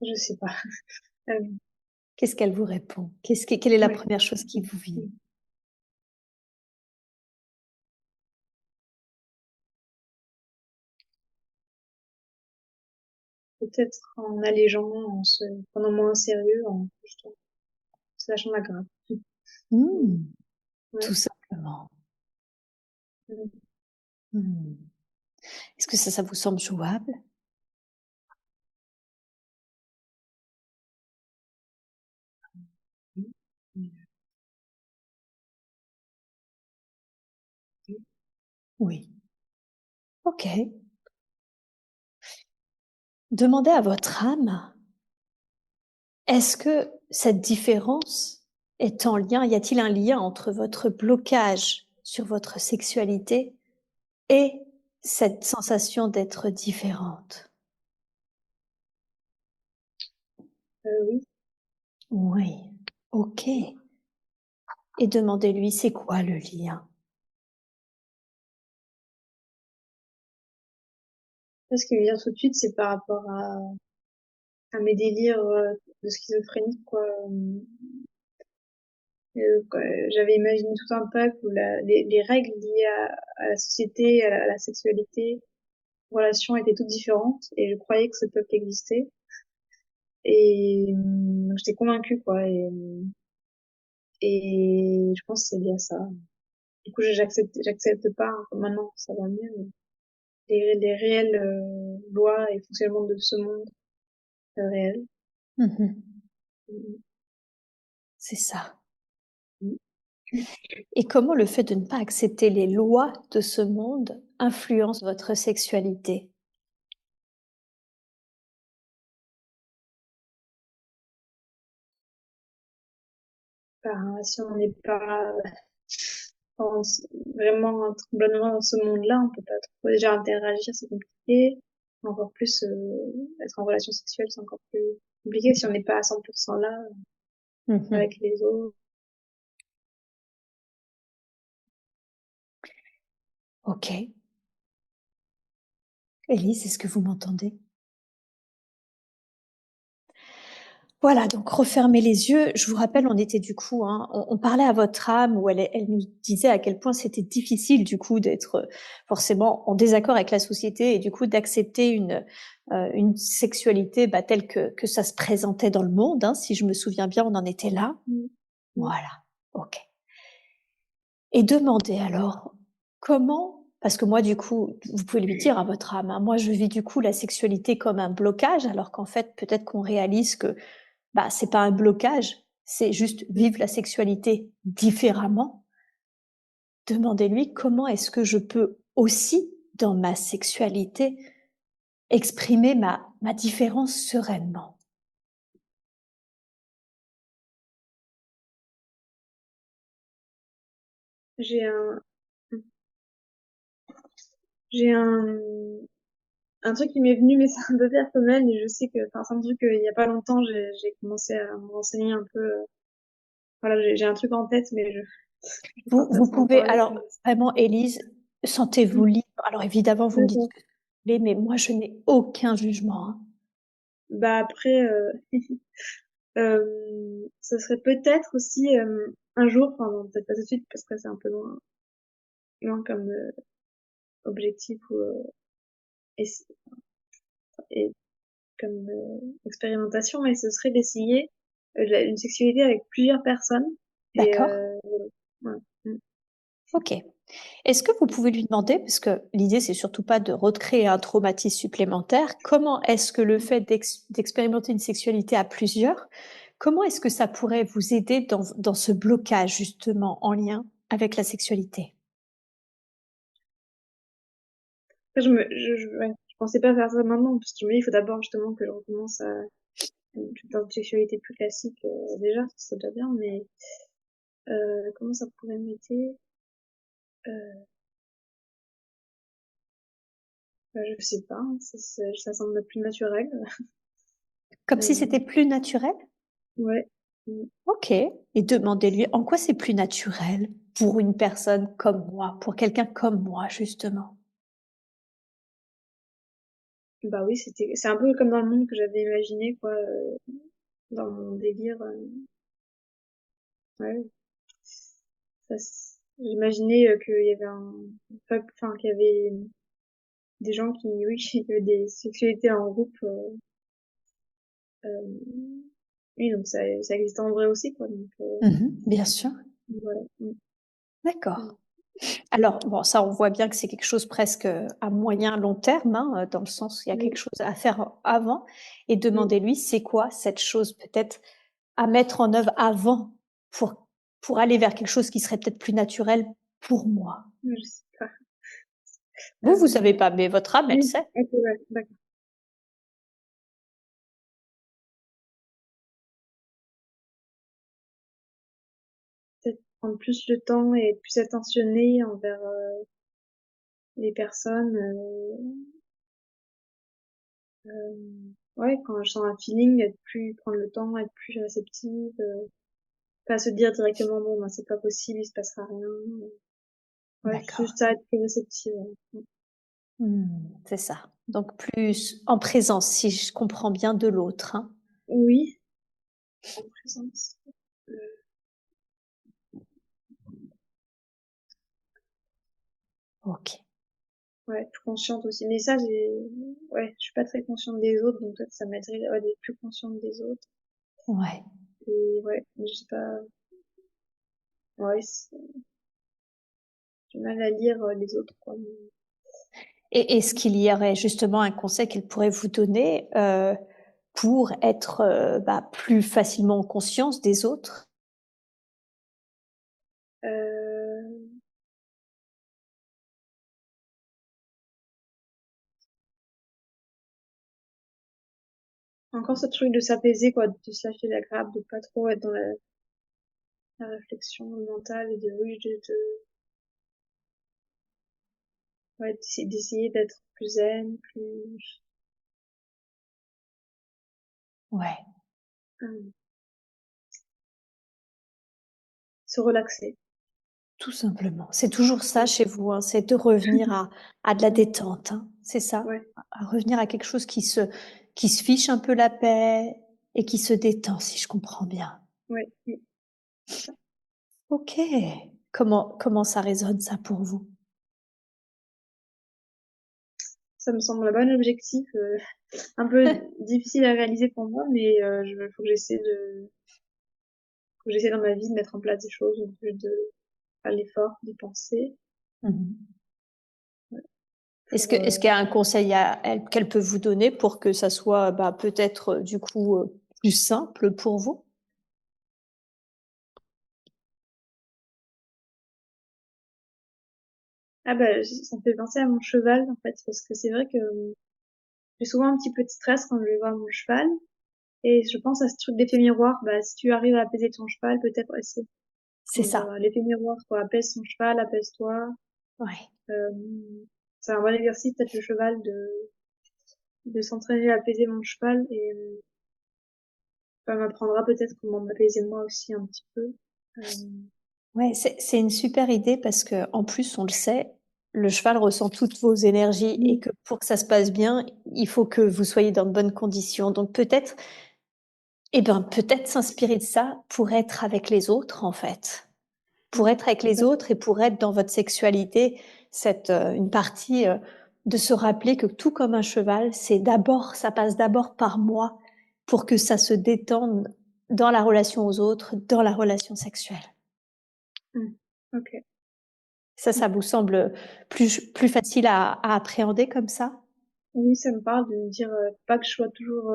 Je sais pas. Euh, Qu'est-ce qu'elle vous répond? Quelle est la ouais. première chose qui vous vient? Mm. Peut-être en allégeant, en se prenant moins au sérieux, en se lâchant la grappe. Mm. Mmh, tout Ouais. simplement. Mm. Mmh. Est-ce que ça vous semble jouable? Mm. Mm. Oui. OK. Demandez à votre âme, est-ce que cette différence est en lien, y a-t-il un lien entre votre blocage sur votre sexualité et cette sensation d'être différente? Oui. Oui. OK. Et demandez-lui, c'est quoi le lien? Ce qui me vient tout de suite, c'est par rapport à mes délires de schizophrénie, quoi. J'avais imaginé tout un peuple où les règles liées à la société, à la sexualité, aux relations étaient toutes différentes, et je croyais que ce peuple existait. Et j'étais convaincue, quoi. Et je pense que c'est bien ça. Du coup, j'accepte pas, hein, maintenant, ça va mieux, mais les réelles lois et fonctionnements de ce monde réel. Mmh. Mm. C'est ça. Mm. Et comment le fait de ne pas accepter les lois de ce monde influence votre sexualité? Enfin, si on n'est pas en vraiment complètement dans ce monde-là, on peut pas trop déjà interagir, c'est compliqué. Encore plus être en relation sexuelle, c'est encore plus compliqué si on n'est pas à 100% là Mhm. avec les autres. Ok. Élise, est-ce que vous m'entendez? Voilà, donc refermez les yeux. Je vous rappelle, on était du coup, hein, on parlait à votre âme où elle nous disait à quel point c'était difficile du coup d'être forcément en désaccord avec la société et du coup d'accepter une sexualité telle que ça se présentait dans le monde. Hein, si je me souviens bien, on en était là. Mm. Mm. Voilà, ok. Et demandez alors comment, parce que moi du coup, vous pouvez lui dire à votre âme, hein, moi je vis du coup la sexualité comme un blocage, alors qu'en fait peut-être qu'on réalise que c'est pas un blocage, c'est juste vivre la sexualité différemment. Demandez-lui comment est-ce que je peux aussi, dans ma sexualité, exprimer ma différence sereinement. J'ai un, j'ai un truc qui m'est venu, mais c'est un peu personnel, et je sais que, enfin, c'est un truc il y a pas longtemps, j'ai commencé à me renseigner un peu, voilà, j'ai un truc en tête, mais je sais pas Vous trop en pouvez, parler. alors vraiment, Élise, sentez-vous libre. Alors évidemment, vous me dites ce D'accord. que vous voulez, mais moi je n'ai aucun jugement. Hein. Bah après, ce serait peut-être aussi un jour, enfin non, peut-être pas tout de suite parce que c'est un peu loin comme objectif ou et, et comme expérimentation, mais ce serait d'essayer une sexualité avec plusieurs personnes et D'accord? voilà. Mm. Ok. Est-ce que vous pouvez lui demander, parce que l'idée c'est surtout pas de recréer un traumatisme supplémentaire, comment est-ce que le fait d'expérimenter une sexualité à plusieurs, comment est-ce que ça pourrait vous aider dans ce blocage justement en lien avec la sexualité? Après, ouais, je pensais pas faire ça maintenant parce que je me dis il faut d'abord justement que je recommence à dans une sexualité plus classique déjà, c'est déjà bien, mais comment ça pourrait m'aider? Euh, Bah, je sais pas, hein, ça semble plus naturel. Comme si c'était Euh, plus naturel? ouais. Mm. Ok. Et demandez-lui en quoi c'est plus naturel pour une personne comme moi, pour quelqu'un comme moi justement. Bah oui, c'est un peu comme dans le monde que j'avais imaginé, quoi, dans mon délire. Ouais, j'imaginais qu'il y avait un peuple, enfin, qu'il y avait des gens qui, oui, qui avaient des sexualités en groupe. Euh, oui, donc ça existe en vrai aussi, quoi. Donc, Mhm, bien sûr. voilà. Mm. Mm. D'accord. Alors, bon, ça, on voit bien que c'est quelque chose presque à moyen long terme, hein, dans le sens où il y a quelque Oui. chose à faire avant. Et Mm. demandez-lui, c'est quoi cette chose peut-être à mettre en œuvre avant pour, pour aller vers quelque chose qui serait peut-être plus naturel pour moi. Je sais pas. Vous savez pas, mais votre âme, elle Oui, sait. ok, ouais, d'accord. Peut-être prendre plus le temps et être plus attentionné envers les personnes. Ouais, quand je sens un feeling, prendre le temps, être plus réceptive, pas se dire directement bon, ben, c'est pas possible, il se passera rien. Ouais, D'accord. juste ça, être plus réceptive. Ouais. C'est ça. Donc plus en présence, si je comprends bien, de l'autre. Hein. Oui, en présence. Euh, Ok. ouais, plus consciente aussi. Mais ça, ouais, je suis pas très consciente des autres, donc peut-être ça m'aiderait, ouais, d'être plus consciente des autres. Ouais. Et ouais, mais je sais pas, ouais, j'ai du mal à lire les autres, quoi. Et est-ce qu'il y aurait justement un conseil qu'elle pourrait vous donner pour être plus facilement en conscience des autres? Euh, encore ce truc de s'apaiser, quoi, de se lâcher la grappe, de pas trop être dans la réflexion mentale et de, oui, ouais, d'essayer d'être plus zen, plus, Ouais, euh, se relaxer. tout simplement. C'est toujours ça Mm. chez vous, hein, c'est de revenir à de la Mm. détente, hein, c'est ça? Ouais, À revenir à quelque chose qui se fiche un peu la paix et qui se détend, si je comprends bien. ouais, oui, c'est ça. OK. Comment ça résonne ça pour vous? Ça me semble un bon objectif, un peu difficile à réaliser pour moi, mais faut que j'essaie dans ma vie de mettre en place des choses au lieu de faire l'effort, d'y penser. Mmh. Pour, Est-ce qu'il y a un conseil à elle qu'elle peut vous donner pour que ça soit, bah, peut-être, du coup, plus simple pour vous? ah bah, ça me fait penser à mon cheval, en fait, parce que c'est vrai que j'ai souvent un petit peu de stress quand je vais voir mon cheval, et je pense à ce truc d'effet miroir. Bah, si tu arrives à apaiser ton cheval, peut-être, ouais, c'est, C'est comment dire, ça. l'effet miroir, quoi. Apaise ton cheval, apaise-toi. Ouais. Euh, c'est un bon exercice, peut-être, le cheval, de s'entraîner à apaiser mon cheval, et ça m'apprendra peut-être comment m'apaiser moi aussi un petit peu. Euh, Ouais, c'est une super idée parce qu'en plus, on le sait, le cheval ressent toutes vos énergies et mm, que pour que ça se passe bien, il faut que vous soyez dans de bonnes conditions. Donc peut-être s'inspirer de ça pour être avec les autres, en fait. Pour être avec les ouais, autres et pour être dans votre sexualité, une partie, de se rappeler que tout comme un cheval, ça passe d'abord par moi pour que ça se détende dans la relation aux autres, dans la relation sexuelle. mm, ok. Ça vous semble plus facile à appréhender comme ça? Oui, ça me parle de me dire, pas que je sois toujours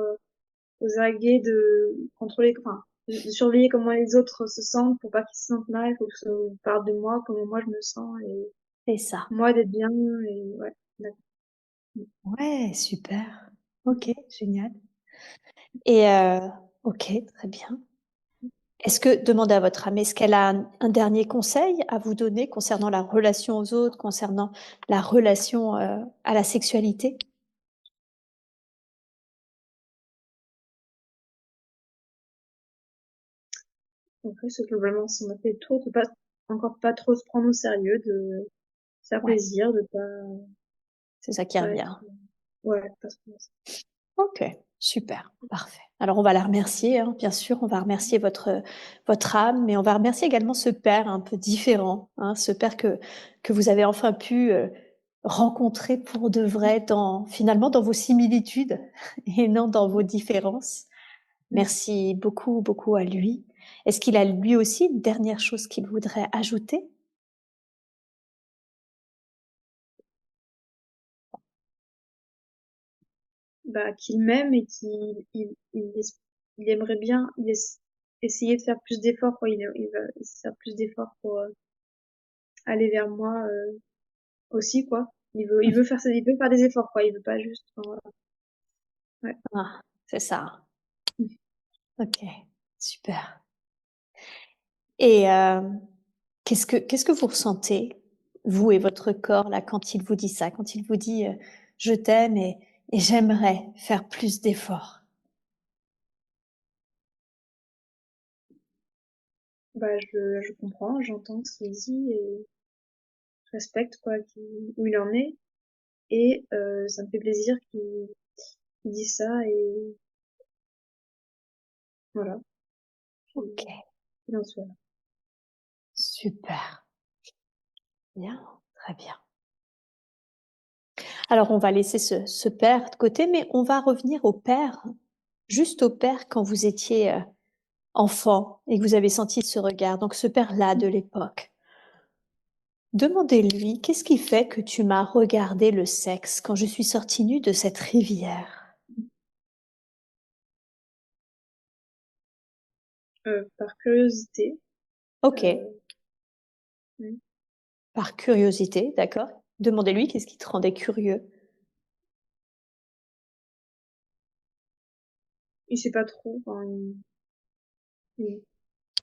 aux aguets de contrôler, enfin, de surveiller comment les autres se sentent pour pas qu'ils se sentent mal. Il faut que ça parle de moi, comment moi je me sens, et C'est ça. moi d'être bien, et ouais, d'accord. Ouais, super. Mm. OK, génial. Et OK, très bien. Demandez à votre amie, est-ce qu'elle a un dernier conseil à vous donner concernant la relation aux autres, concernant la relation, à la sexualité? Après, c'est globalement, si on a fait le tour, de pas, encore pas trop se prendre au sérieux, de faire Ouais, plaisir, de pas, c'est ça qui pas revient. être, ouais, pas se prendre au OK, super, parfait. Alors on va la remercier, hein, bien sûr, on va remercier votre âme, mais on va remercier également ce père un peu différent, hein, ce père que vous avez enfin pu, rencontrer pour de vrai finalement dans vos similitudes et non dans vos différences. sérieux. Merci beaucoup, beaucoup à lui. Est-ce qu'il a lui aussi une dernière chose qu'il voudrait ajouter? Bah, qu'il m'aime et il aimerait bien, essayer de faire plus d'efforts, quoi. Il va essayer de faire plus d'efforts pour aller vers moi aussi, quoi. Il veut faire des efforts, quoi. Il veut pas juste, enfin, voilà. Ouais. Ah, c'est ça. OK, super. Et qu'est-ce que vous ressentez, vous et votre corps, là, quand il vous dit ça? Quand il vous dit, «Je t'aime et j'aimerais faire plus d'efforts». Bah, je comprends, j'entends ce qu'il dit et je respecte, quoi, où il en est. Et ça me fait plaisir qu'il dise ça et voilà, qu'il OK, qu'il en soit là. super, bien, très bien. Alors on va laisser ce père de côté, mais on va revenir au père, juste au père quand vous étiez, enfant et que vous avez senti ce regard, donc ce père-là de l'époque. Demandez-lui: «Qu'est-ce qui fait que tu m'as regardé le sexe quand je suis sortie nue de cette rivière?» Par curiosité, OK, euh, mm. par curiosité, d'accord. Demandez-lui qu'est-ce qui te rendait curieux? Il sait pas trop, enfin,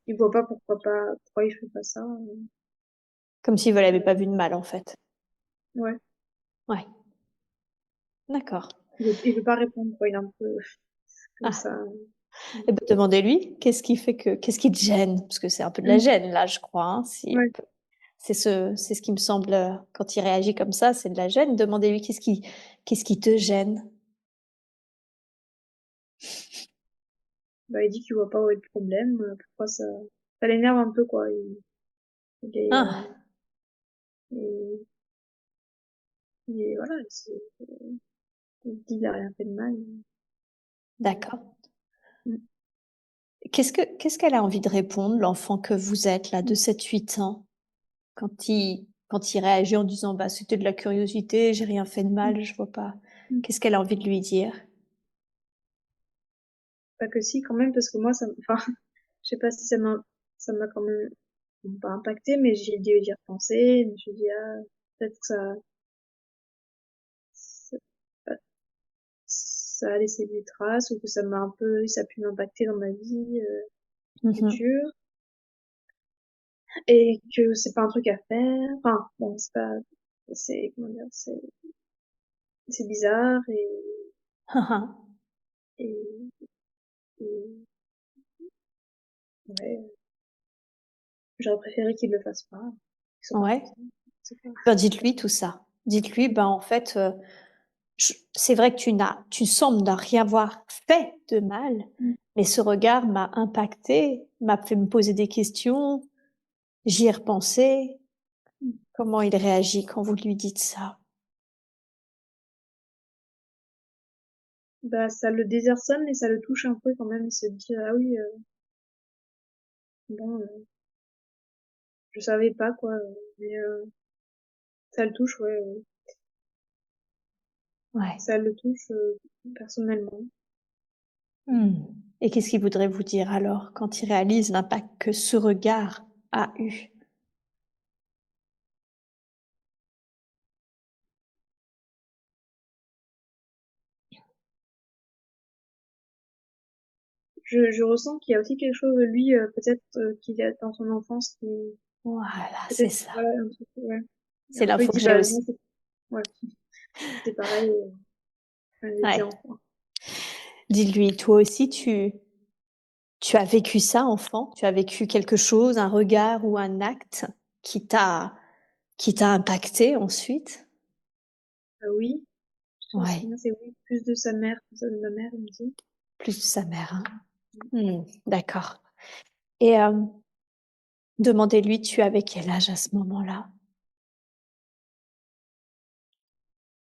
il voit pas pourquoi il fait pas ça. Comme si vous l'avez pas vu de mal, en fait. Ouais. Ouais, d'accord. Il veut pas répondre, quoi. Il est un peu comme Ah, ça. et ben demandez-lui, qu'est-ce qui te gêne? Parce que c'est un peu de la Mm. gêne, là, je crois, hein, si on Ouais. peut. C'est ce qui me semble, quand il réagit comme ça, c'est de la gêne. Demandez-lui qu'est-ce qui te gêne? Bah, il dit qu'il voit pas où est le problème, pourquoi ça l'énerve un peu, quoi. Il est, Ah, il- voilà, il dit qu'il a rien fait de mal. d'accord. Mm. Qu'est-ce qu'elle a envie de répondre, l'enfant que vous êtes, là, de 7-8 ans, quand il réagit en disant, bah, c'était de la curiosité, j'ai rien fait de Mm. mal, je vois pas. Mm. Qu'est-ce qu'elle a envie de lui dire? Pas que si, quand même, parce que moi, enfin, je sais pas si ça m'a quand même, bon, pas impacté, mais j'ai dû y repenser, je me suis dit, ah, peut-être que ça, ça a laissé des traces, ou que ça a pu m'impacter dans ma vie, Mhm. future, et que c'est pas un truc à faire, enfin, bon, c'est pas, comment dire, c'est bizarre, et, et ouais, j'aurais préféré qu'il le fasse pas, qu'il soit pas Ouais. comme ça, c'est pas, Ben, dites-lui tout ça. Dites-lui, ben, en fait, c'est vrai que tu sembles ne rien avoir fait de mal, mm, mais ce regard m'a impacté, m'a fait me poser des questions, j'y ai repensé. mm. Comment il réagit quand vous lui dites ça? Bah, ça le désarçonne, mais ça le touche un peu quand même, il se dit, ah oui, bon, je savais pas, quoi, mais, ça le touche, ouais, Ouais. ça le touche, personnellement. Hmm. Et qu'est-ce qu'il voudrait vous dire alors quand il réalise l'impact que ce regard a eu? Je ressens qu'il y a aussi quelque chose de lui, peut-être, qu'il a dans son enfance qui, Voilà, c'est peut-être, ça. voilà, un truc, ouais. Et C'est un peu, il l'info que dit, j'ai bah, moi, aussi. ouais, c'était pareil, quand j'étais Ouais. enfant. Dis-lui, toi aussi, tu as vécu ça, enfant? Tu as vécu quelque chose, un regard ou un acte qui t'a, qui t'a impacté ensuite? Oui, je me Ouais. souviens, c'est oui, plus de sa mère que de ma mère, il me dit. Plus de sa mère, hein. D'accord. Et demandez-lui, tu avais quel âge à ce moment-là?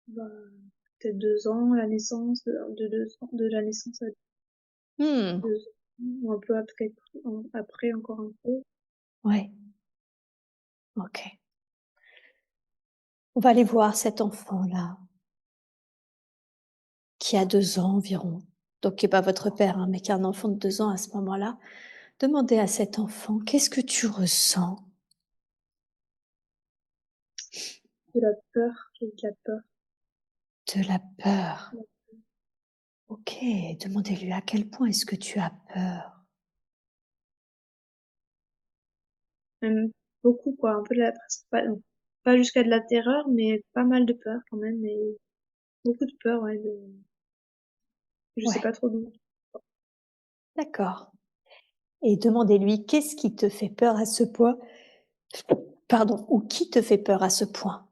Bah, peut-être 2 ans, la naissance, de 2 ans, de la naissance à Hmm. 2 ans, ou un peu après, après encore un peu. Ouais. Ok. On va aller voir cet enfant-là qui a 2 ans environ. Donc qui n'est pas votre père, hein, mais qui a un enfant de 2 ans à ce moment-là. Demandez à cet enfant, qu'est-ce que tu ressens? De la peur, j'ai de la peur. De la peur. Ok. Demandez-lui à quel point est-ce que tu as peur? Même beaucoup, quoi, un peu presque pas, non, pas jusqu'à de la terreur, mais pas mal de peur quand même, mais beaucoup de peur, ouais, je sais Ouais. pas trop d'où. D'accord. Et demandez-lui, qu'est-ce qui te fait peur à ce point? Pardon, ou qui te fait peur à ce point?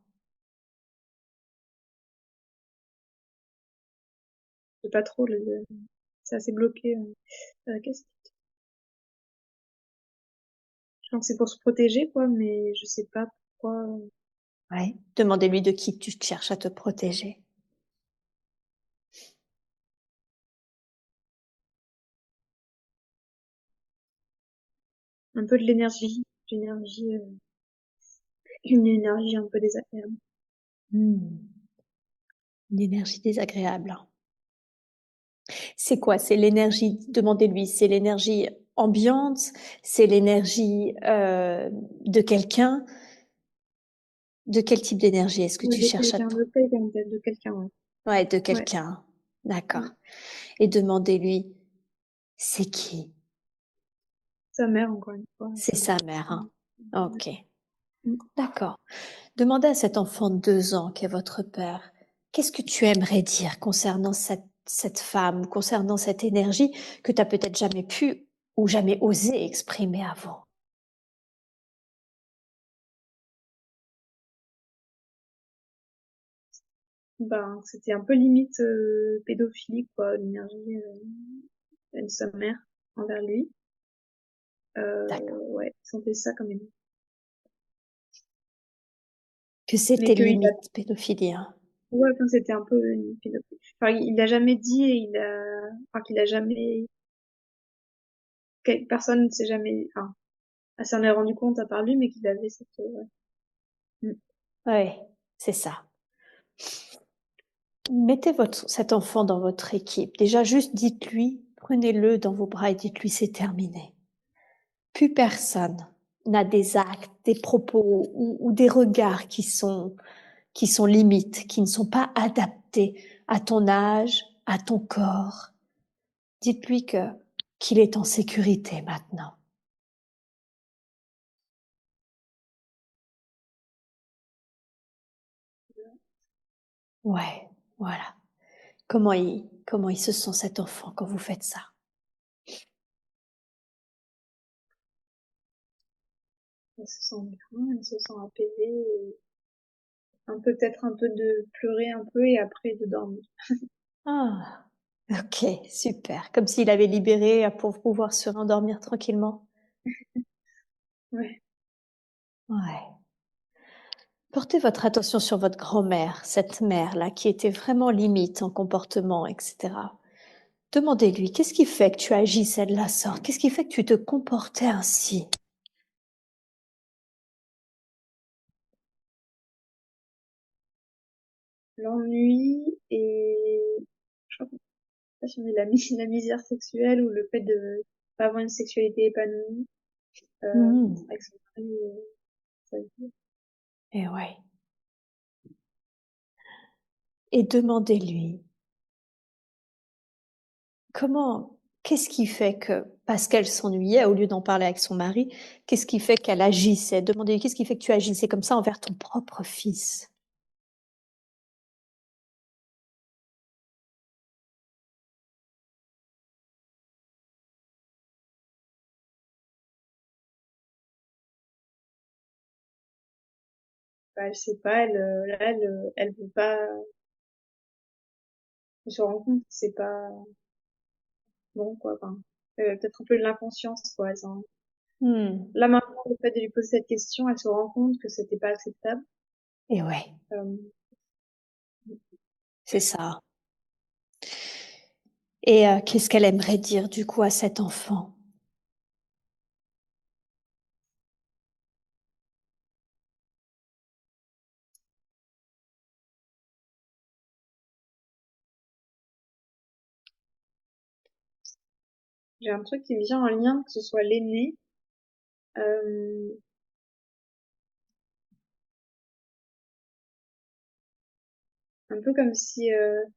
Je sais pas trop, c'est assez bloqué. Qu'est-ce Je pense que c'est pour se protéger, quoi, mais je sais pas pourquoi. Ouais. Demandez-lui de qui tu cherches à te protéger. Un peu de une énergie un peu désagréable. Hmm. Une énergie désagréable. C'est quoi? C'est l'énergie, demandez-lui, c'est l'énergie ambiante, c'est l'énergie de quelqu'un. De quel type d'énergie est-ce que Ouais, tu cherches à te... peut-être de quelqu'un, ouais. Ouais, de Ouais. quelqu'un. D'accord. Ouais. Et demandez-lui, c'est qui? sa mère, encore une fois. C'est sa mère, hein. Ouais. Ok, d'accord. Demandez à cet enfant de 2 ans qui est votre père, qu'est-ce que tu aimerais dire concernant cette femme, concernant cette énergie que tu as peut-être jamais pu ou jamais osé exprimer avant? Ben, c'était un peu limite pédophilie, quoi, l'énergie de sa mère envers lui. D'accord. Ouais, il sentait ça comme une... Que Mais c'était qu'il a... limite pédophilie, hein. Ouais, enfin, c'était un peu une pédophilie. Enfin, il l'a jamais dit et il a... Enfin, qu'il a jamais... Personne ne s'est jamais... Enfin, elle s'en est rendu compte à part lui, mais qu'il avait cette... ouais. Mm. Ouais, c'est ça. Mettez cet enfant dans votre équipe. Déjà, juste dites-lui, prenez-le dans vos bras et dites-lui c'est terminé. Plus personne n'a des actes, des propos ou des regards qui sont limites, qui ne sont pas adaptés à ton âge, à ton corps. Dites-lui qu'il est en sécurité maintenant. Ouais, voilà. Comment il se sent cet enfant quand vous faites ça? Elle se sent bien, elle se sent apaisée. Et peut-être un peu de pleurer un peu et après de dormir. Ah, ok, super. Comme s'il avait libéré pour pouvoir se rendormir tranquillement. Ouais. Ouais. Portez votre attention sur votre grand-mère, cette mère-là qui était vraiment limite en comportement, etc. Demandez-lui, qu'est-ce qui fait que tu agissais de la sorte? Qu'est-ce qui fait que tu te comportais ainsi? L'ennui et je crois qu'on pas si on dit la misère sexuelle ou le fait de pas avoir une sexualité épanouie Mmh. avec son mari. Ça veut dire. Et ouais. Et demandez-lui, qu'est-ce qui fait que, parce qu'elle s'ennuyait, au lieu d'en parler avec son mari, qu'est-ce qui fait qu'elle agissait? Demandez-lui, qu'est-ce qui fait que tu agissais comme ça envers ton propre fils? Bah, elle sait pas, elle veut pas, elle se rend compte que c'est pas bon, quoi. Enfin, peut-être un peu de l'inconscience, quoi. Hmm. Là, maintenant, le fait de lui poser cette question, elle se rend compte que c'était pas acceptable. Et ouais, Euh, c'est ça. Et qu'est-ce qu'elle aimerait dire du coup à cet enfant? j'ai un truc qui me vient en lien, que ce soit l'aîné, euh, un peu comme si il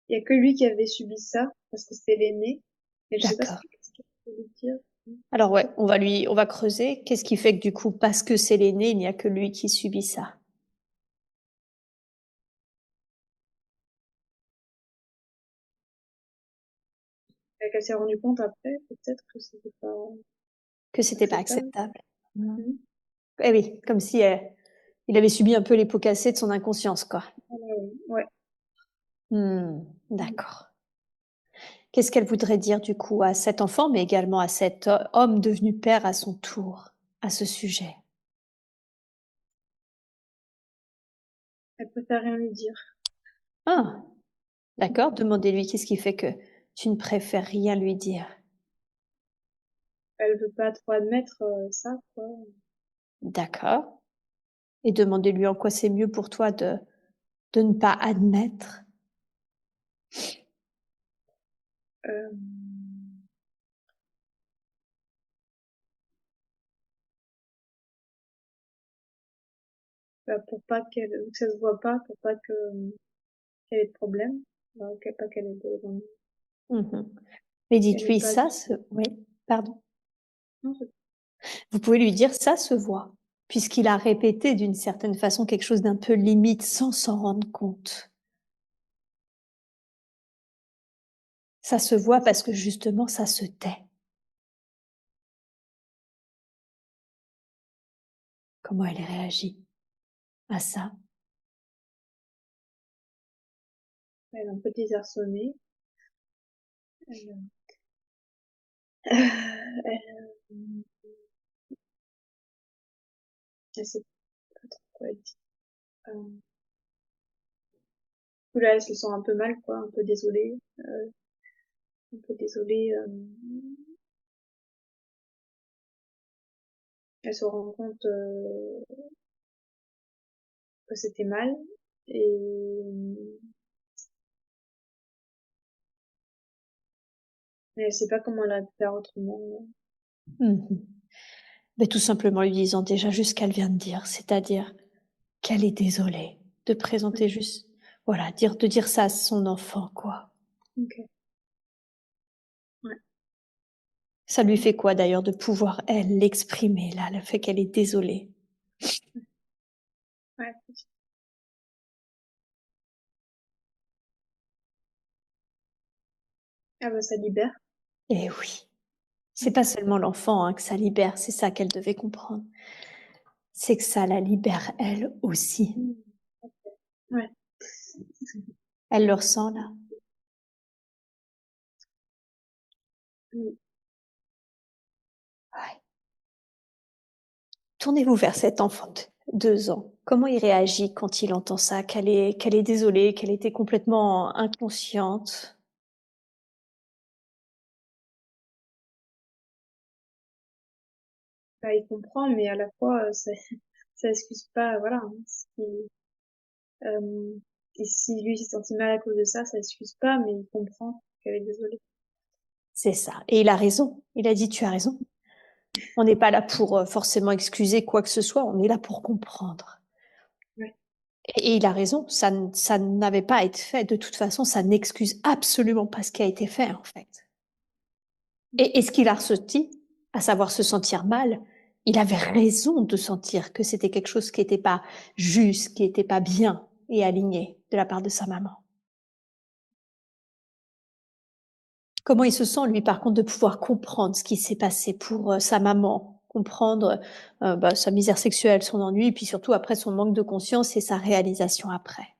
y a que lui qui avait subi ça parce que c'était l'aîné. Mais je sais pas ce D'accord. que ce qu'il veut dire. Alors ouais, on va creuser. Qu'est-ce qui fait que du coup, parce que c'est l'aîné, il n'y a que lui qui subit ça? Qu'elle s'est rendue compte après, peut-être que c'était pas Que c'était pas acceptable. acceptable. Hmm. Mhm. Eh oui, comme si il avait subi un peu les pots cassés de son inconscience, quoi. Ouais. Hmm, d'accord. Qu'est-ce qu'elle voudrait dire du coup à cet enfant, mais également à cet homme devenu père à son tour, à ce sujet? Elle préfère rien lui dire. Ah, d'accord. Demandez-lui qu'est-ce qui fait que tu ne préfères rien lui dire. Elle veut pas trop admettre ça, quoi. D'accord. Et demandez-lui en quoi c'est mieux pour toi de ne pas admettre. Euh, bah, pour pas que ça se voit pas, pour pas qu'elle ait de problème, pas qu'elle ait de, Mhm. Mais qu'elle ait dites-lui pas de, ça, oui. Pardon? Non, Vous pouvez lui dire: «Ça se voit», puisqu'il a répété d'une certaine façon quelque chose d'un peu limite sans s'en rendre compte. Ça se voit parce que justement ça se tait. Comment elle réagit à ça? elle est un peu désarçonnée. Elle, elle sait pas trop quoi dire. Du coup, là, elle se sent un peu mal, quoi, un peu désolée. Un peu désolée. Elle se rend compte que c'était mal. Et mais elle sait pas comment elle aurait pu faire autrement. Mmh. Mais tout simplement lui disant déjà juste ce qu'elle vient de dire, c'est-à-dire qu'elle est désolée de présenter juste voilà, de dire ça à son enfant, quoi. Ok. Ouais. Ça lui fait quoi d'ailleurs de pouvoir, elle, l'exprimer là, le fait qu'elle est désolée? Ouais. Ah bah ça libère. Eh oui, c'est pas seulement l'enfant, hein, que ça libère, c'est ça qu'elle devait comprendre. C'est que ça la libère elle aussi. Mm. Ouais. Elle le ressent là? Mm. Ouais. Tournez-vous vers cet enfant de 2 ans. Comment il réagit quand il entend ça? Qu'elle est désolée, qu'elle était complètement inconsciente? Bah, il comprend, mais à la fois, ça excuse pas, voilà, hein, euh, et si lui s'est senti mal à cause de ça, ça excuse pas, mais il comprend qu'elle est désolée. C'est ça. Et il a raison. Il a dit: «Tu as raison». On n'est pas là pour, forcément excuser quoi que ce soit, on est là pour comprendre. Ouais. Et il a raison, ça n'avait pas à être fait. De toute façon, ça n'excuse absolument pas ce qui a été fait, en fait. Et ce qu'il a ressenti, à savoir se sentir mal, il avait raison de sentir que c'était quelque chose qui était pas juste, qui était pas bien et aligné de la part de sa maman. Comment il se sent, lui, par contre, de pouvoir comprendre ce qui s'est passé pour, sa maman? Comprendre, bah, sa misère sexuelle, son ennui et puis surtout après son manque de conscience et sa réalisation après.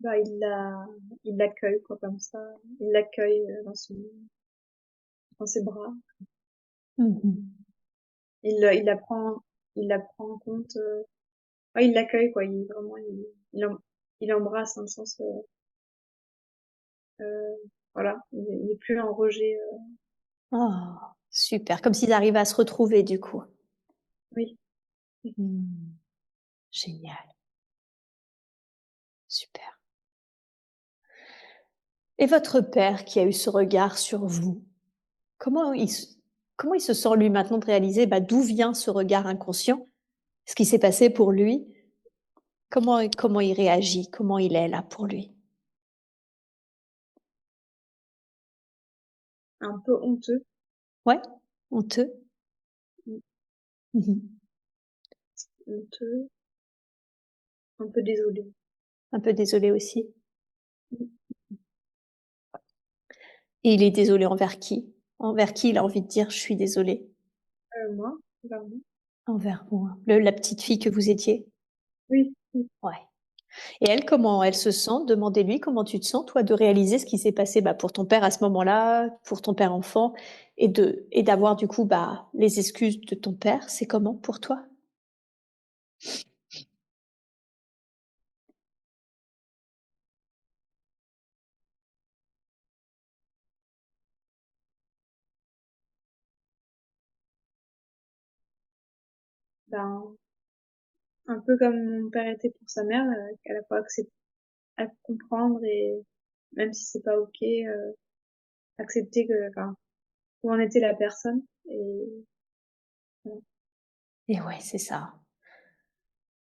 Bah, il l'accueille, quoi, comme ça. Il l'accueille dans ses bras. Mmh mh. Il la prend, il la prend en compte, ouais, il l'accueille, quoi. Il, vraiment, il embrasse, dans le sens, euh, voilà. Il est plus en rejet, Oh, super, comme s'ils arrivaient à se retrouver du coup. oui. Mmh. Génial, super. Et votre père qui a eu ce regard sur vous, comment il se comment il se sent lui maintenant de réaliser, bah, d'où vient ce regard inconscient? Ce qui s'est passé pour lui? Comment il réagit? Comment il est là pour lui? Un peu honteux. Ouais? Honteux? Mm. Mmh mh. Honteux. Un peu désolé. Un peu désolé aussi? Mm. Et il est désolé envers qui? Envers qui il a envie de dire: «Je suis désolé»? Moi, pardon. Envers vous, hein, le la petite fille que vous étiez? Oui, oui. Ouais. Et elle, comment elle se sent? Demandez-lui comment tu te sens, toi, de réaliser ce qui s'est passé, bah, pour ton père à ce moment-là, pour ton père enfant et d'avoir du coup, bah, les excuses de ton père. C'est comment pour toi? Ben, un peu comme mon père était pour sa mère, qu'à la fois à comprendre et même si c'est pas ok, accepter que, enfin, où en était la personne. Et voilà. Et ouais, c'est ça.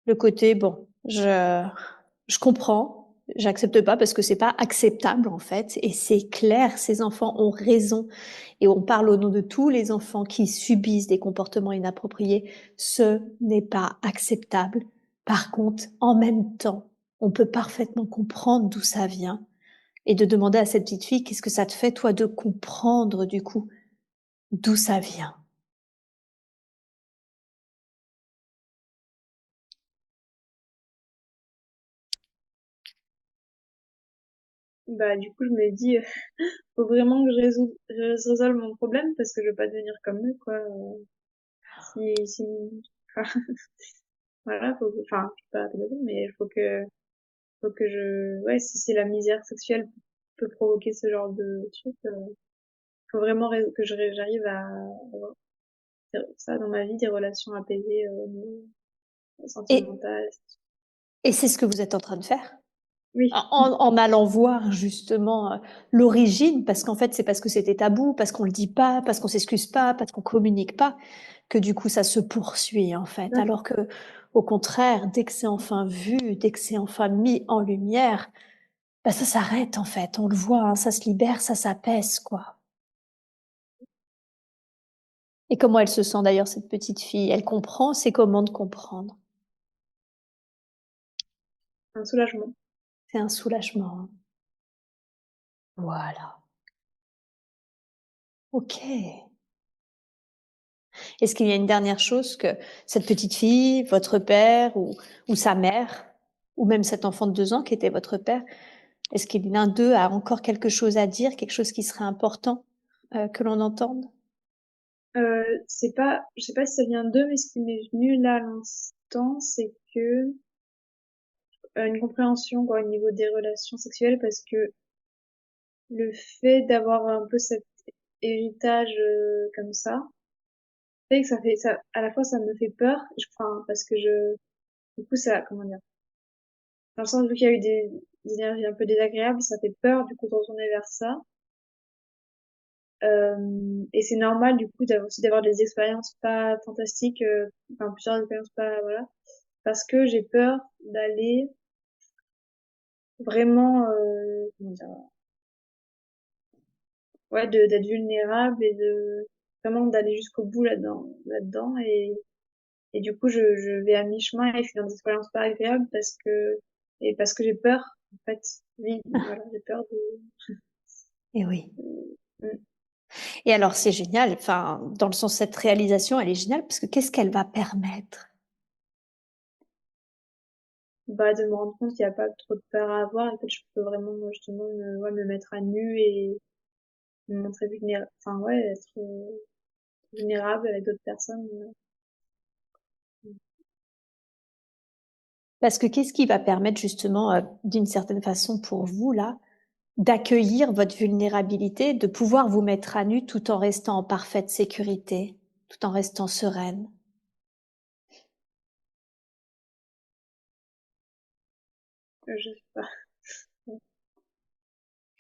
Le côté bon, je comprends, J'accepte pas parce que c'est pas acceptable en fait, et c'est clair, ces enfants ont raison, et on parle au nom de tous les enfants qui subissent des comportements inappropriés. Ce n'est pas acceptable. Par contre, en même temps, on peut parfaitement comprendre d'où ça vient, et de demander à cette petite fille, qu'est-ce que ça te fait toi de comprendre du coup d'où ça vient? Bah, du coup, je me dis, faut vraiment que je résolve mon problème parce que je veux pas devenir comme eux, quoi. Si, enfin, voilà, enfin, je suis pas pédophile, mais faut que ouais, si c'est la misère sexuelle peut provoquer ce genre de truc, faut vraiment que j'arrive à avoir ça dans ma vie, des relations apaisées, Et, sentimentales. et c'est ce que vous êtes en train de faire? Oui, En allant voir justement l'origine, parce qu'en fait c'est parce que c'était tabou, parce qu'on le dit pas, parce qu'on s'excuse pas, parce qu'on communique pas, que du coup ça se poursuit en fait. d'accord. Alors que au contraire, dès que c'est enfin vu, dès que c'est enfin mis en lumière, bah ça s'arrête en fait. On le voit, hein, ça se libère, ça s'apaise quoi. Et comment elle se sent d'ailleurs cette petite fille? Elle comprend, c'est comment de comprendre. Un soulagement. C'est un soulagement, hein. Voilà. Ok. Est-ce qu'il y a une dernière chose que cette petite fille, votre père ou sa mère, ou même cet enfant de 2 ans qui était votre père, est-ce qu'il l'un d'eux a encore quelque chose à dire, quelque chose qui serait important que l'on entende? C'est pas, je sais pas si ça vient d'eux, mais ce qui m'est venu là à l'instant, c'est que une compréhension quoi, au niveau des relations sexuelles, parce que le fait d'avoir un peu cet héritage comme ça, fait que ça fait ça, à la fois ça me fait peur, enfin parce que du coup ça, comment dire, dans le sens vu qu'il y a eu des énergies un peu désagréables, ça fait peur du coup de retourner vers ça. Et c'est normal du coup d'avoir aussi d'avoir des expériences pas fantastiques, enfin plusieurs expériences pas voilà, parce que j'ai peur d'aller vraiment, comment dire, ouais, d'être vulnérable et de vraiment d'aller jusqu'au bout là-dedans et du coup je vais à mi-chemin et je suis dans des expériences pas agréables parce que j'ai peur en fait. Oui, voilà, j'ai peur Eh oui. de- Et alors c'est génial, enfin dans le sens cette réalisation, elle est géniale parce que qu'est-ce qu'elle va permettre? bah, de me rendre compte qu'il y a pas trop de peur à avoir et que je peux vraiment justement ouais, me mettre à nu et me montrer vulnérable, enfin ouais, être vulnérable avec d'autres personnes. Parce que qu'est-ce qui va permettre justement, d'une certaine façon pour vous là, d'accueillir votre vulnérabilité, de pouvoir vous mettre à nu tout en restant en parfaite sécurité, tout en restant sereine? Je sais pas.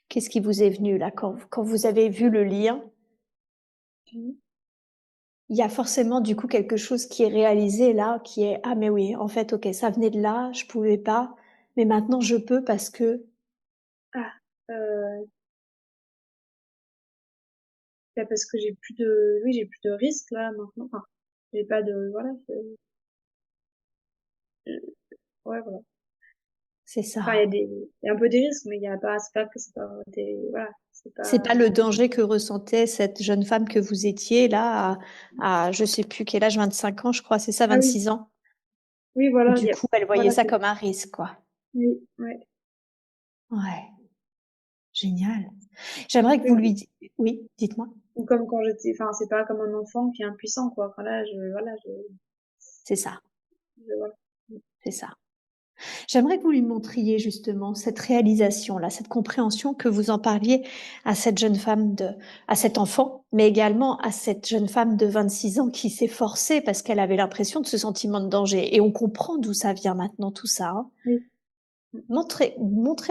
Qu'est-ce qui vous est venu là quand vous avez vu le lien? Il y a forcément du coup quelque chose qui est réalisé là, qui est ah mais oui, en fait, ok, ça venait de là, je pouvais pas, mais maintenant je peux parce que Ah, bah, parce que j'ai plus de risques là maintenant. Enfin, j'ai pas de, voilà, ouais, voilà. c'est Enfin, il y a ça. il y a un peu des risques, mais il y a pas, c'est pas que c'est pas des, voilà, c'est C'est pas, pas le danger que ressentait cette jeune femme que vous étiez là à je sais plus quel âge, 25 ans, je crois, c'est ça, ah oui, 26 ans. oui, Où voilà, du coup, elle voyait voilà, ça c'est, comme un risque, quoi. oui, ouais. Ouais, génial. J'aimerais que Oui, vous lui oui, dites-moi. ou comme quand j'étais, enfin, c'est pas comme un enfant qui est impuissant, quoi. Enfin, là, C'est ça, voilà. c'est ça. J'aimerais que vous lui montriez justement cette réalisation-là, cette compréhension, que vous en parliez à cette jeune femme à cet enfant, mais également à cette jeune femme de 26 ans qui s'est forcée parce qu'elle avait l'impression de ce sentiment de danger. Et on comprend d'où ça vient maintenant, tout ça, hein. Oui, Montrez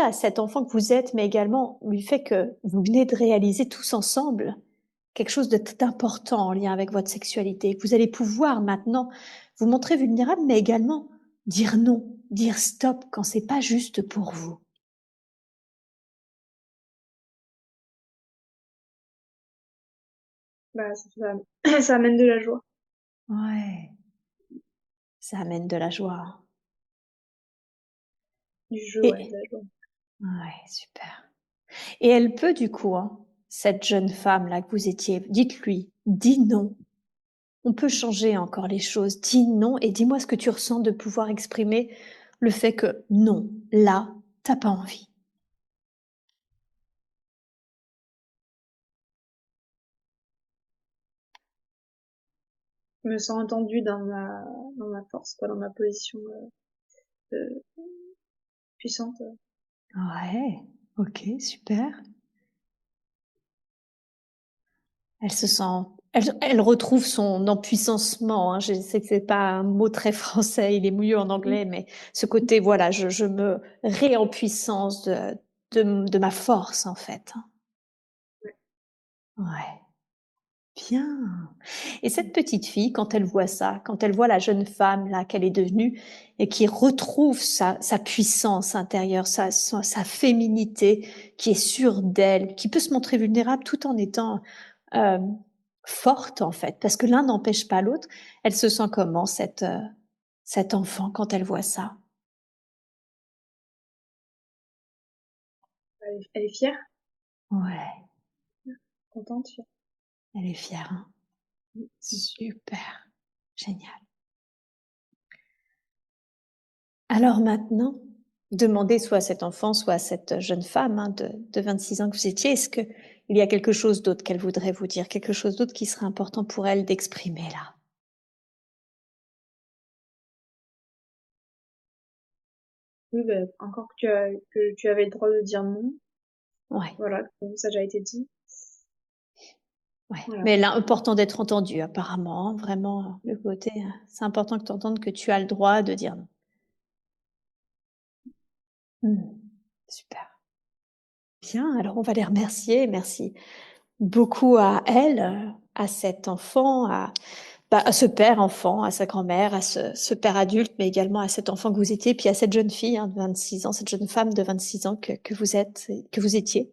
à cet enfant que vous êtes, mais également lui fait que vous venez de réaliser tous ensemble quelque chose d'important en lien avec votre sexualité. Vous allez pouvoir maintenant vous montrer vulnérable, mais également dire non, dire stop quand c'est pas juste pour vous. Bah, ça amène de la joie. Ouais, ça amène de la joie. Du jeu, ouais, de Et la joie. ouais, super. Et elle peut du coup, hein, cette jeune femme-là que vous étiez, dites-lui, dis non. On peut changer encore les choses. Dis non et dis-moi ce que tu ressens de pouvoir exprimer le fait que non, là, t'as pas envie. Je me sens entendue dans ma force, pas dans ma position euh, puissante. Ouais, ok, super. Elle se sent, elle retrouve son empuissancement, hein. Je sais que c'est pas un mot très français, il est mieux en Mm. anglais, mais ce côté, voilà, je me réempuissance de ma force, en fait. Ouais. Bien. Et cette petite fille, quand elle voit ça, quand elle voit la jeune femme là qu'elle est devenue et qui retrouve sa puissance intérieure, sa féminité, qui est sûre d'elle, qui peut se montrer vulnérable tout en étant euh, forte en fait, parce que l'un n'empêche pas l'autre. Elle se sent comment cet enfant quand elle voit ça? Elle est fière, Ouais, contente, fière. elle est fière, hein. Super, génial. Alors maintenant, demandez soit à cet enfant, soit à cette jeune femme hein, de 26 ans que vous étiez, est-ce qu'il y a quelque chose d'autre qu'elle voudrait vous dire, quelque chose d'autre qui serait important pour elle d'exprimer là? Oui, bah, encore que tu avais le droit de dire non. Ouais, Voilà, ça a déjà été dit. ouais. Voilà. Mais là, important d'être entendu apparemment, hein, vraiment, le côté, c'est important que tu entendes que tu as le droit de dire non. Super. Bien, alors on va les remercier. Merci beaucoup à elle, à cet enfant, à ce père enfant, à sa grand-mère, à ce père adulte, mais également à cet enfant que vous étiez, puis à cette jeune fille hein, de 26 ans, cette jeune femme de 26 ans que vous êtes, que vous étiez.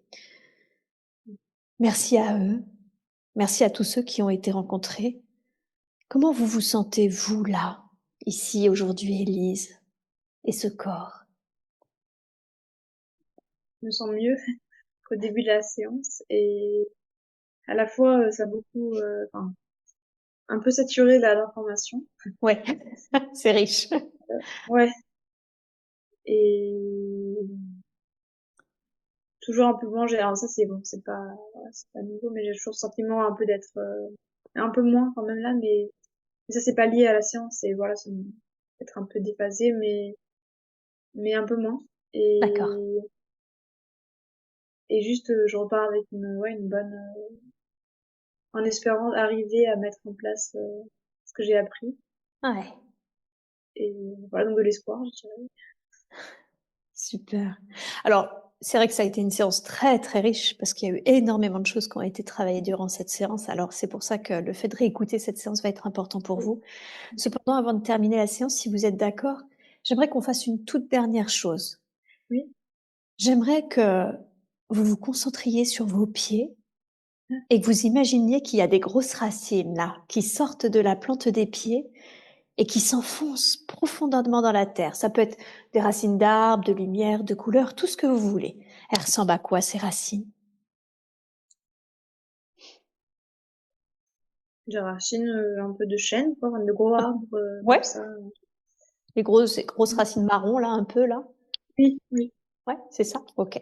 Merci à eux. Merci à tous ceux qui ont été rencontrés. Comment vous vous sentez, vous, là, ici, aujourd'hui, Élise, et ce corps? Je me sens mieux qu'au début de la séance et à la fois, ça a beaucoup, enfin, un peu saturé l'information. Ouais, c'est riche. Ouais. Et toujours un peu mangé. Alors ça, c'est bon, voilà, c'est pas nouveau, mais j'ai toujours le sentiment un peu d'être, un peu moins quand même là, mais ça, c'est pas lié à la séance, c'est, voilà, c'est être un peu déphasé, mais un peu moins. D'accord. Et, et juste, je repars avec ouais, une bonne, en espérant arriver à mettre en place, ce que j'ai appris. Ouais, Et voilà, donc de l'espoir, je dirais. super. Alors, c'est vrai que ça a été une séance très, très riche parce qu'il y a eu énormément de choses qui ont été travaillées durant cette séance. Alors, c'est pour ça que le fait de réécouter cette séance va être important pour vous. Cependant, avant de terminer la séance, si vous êtes d'accord, j'aimerais qu'on fasse une toute dernière chose. Oui. J'aimerais que vous vous concentriez sur vos pieds et que vous imaginiez qu'il y a des grosses racines là qui sortent de la plante des pieds et qui s'enfoncent profondément dans la terre. Ça peut être des racines d'arbres, de lumière, de couleurs, tout ce que vous voulez. Elles ressemblent à quoi ces racines? Des racines, un peu de chêne, quoi, enfin, de gros arbres, Ouais, comme ça. les grosses racines marron là, un peu là. Oui, oui. Ouais, c'est ça. Ok.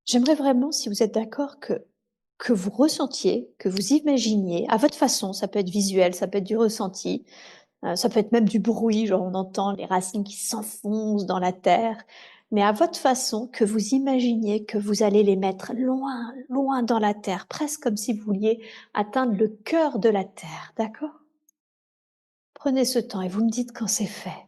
J'aimerais vraiment, si vous êtes d'accord, que vous ressentiez, que vous imaginiez, à votre façon, ça peut être visuel, ça peut être du ressenti, ça peut être même du bruit, genre on entend les racines qui s'enfoncent dans la terre, mais à votre façon, que vous imaginiez que vous allez les mettre loin, loin dans la terre, presque comme si vous vouliez atteindre le cœur de la terre, d'accord? Prenez ce temps et vous me dites quand c'est fait.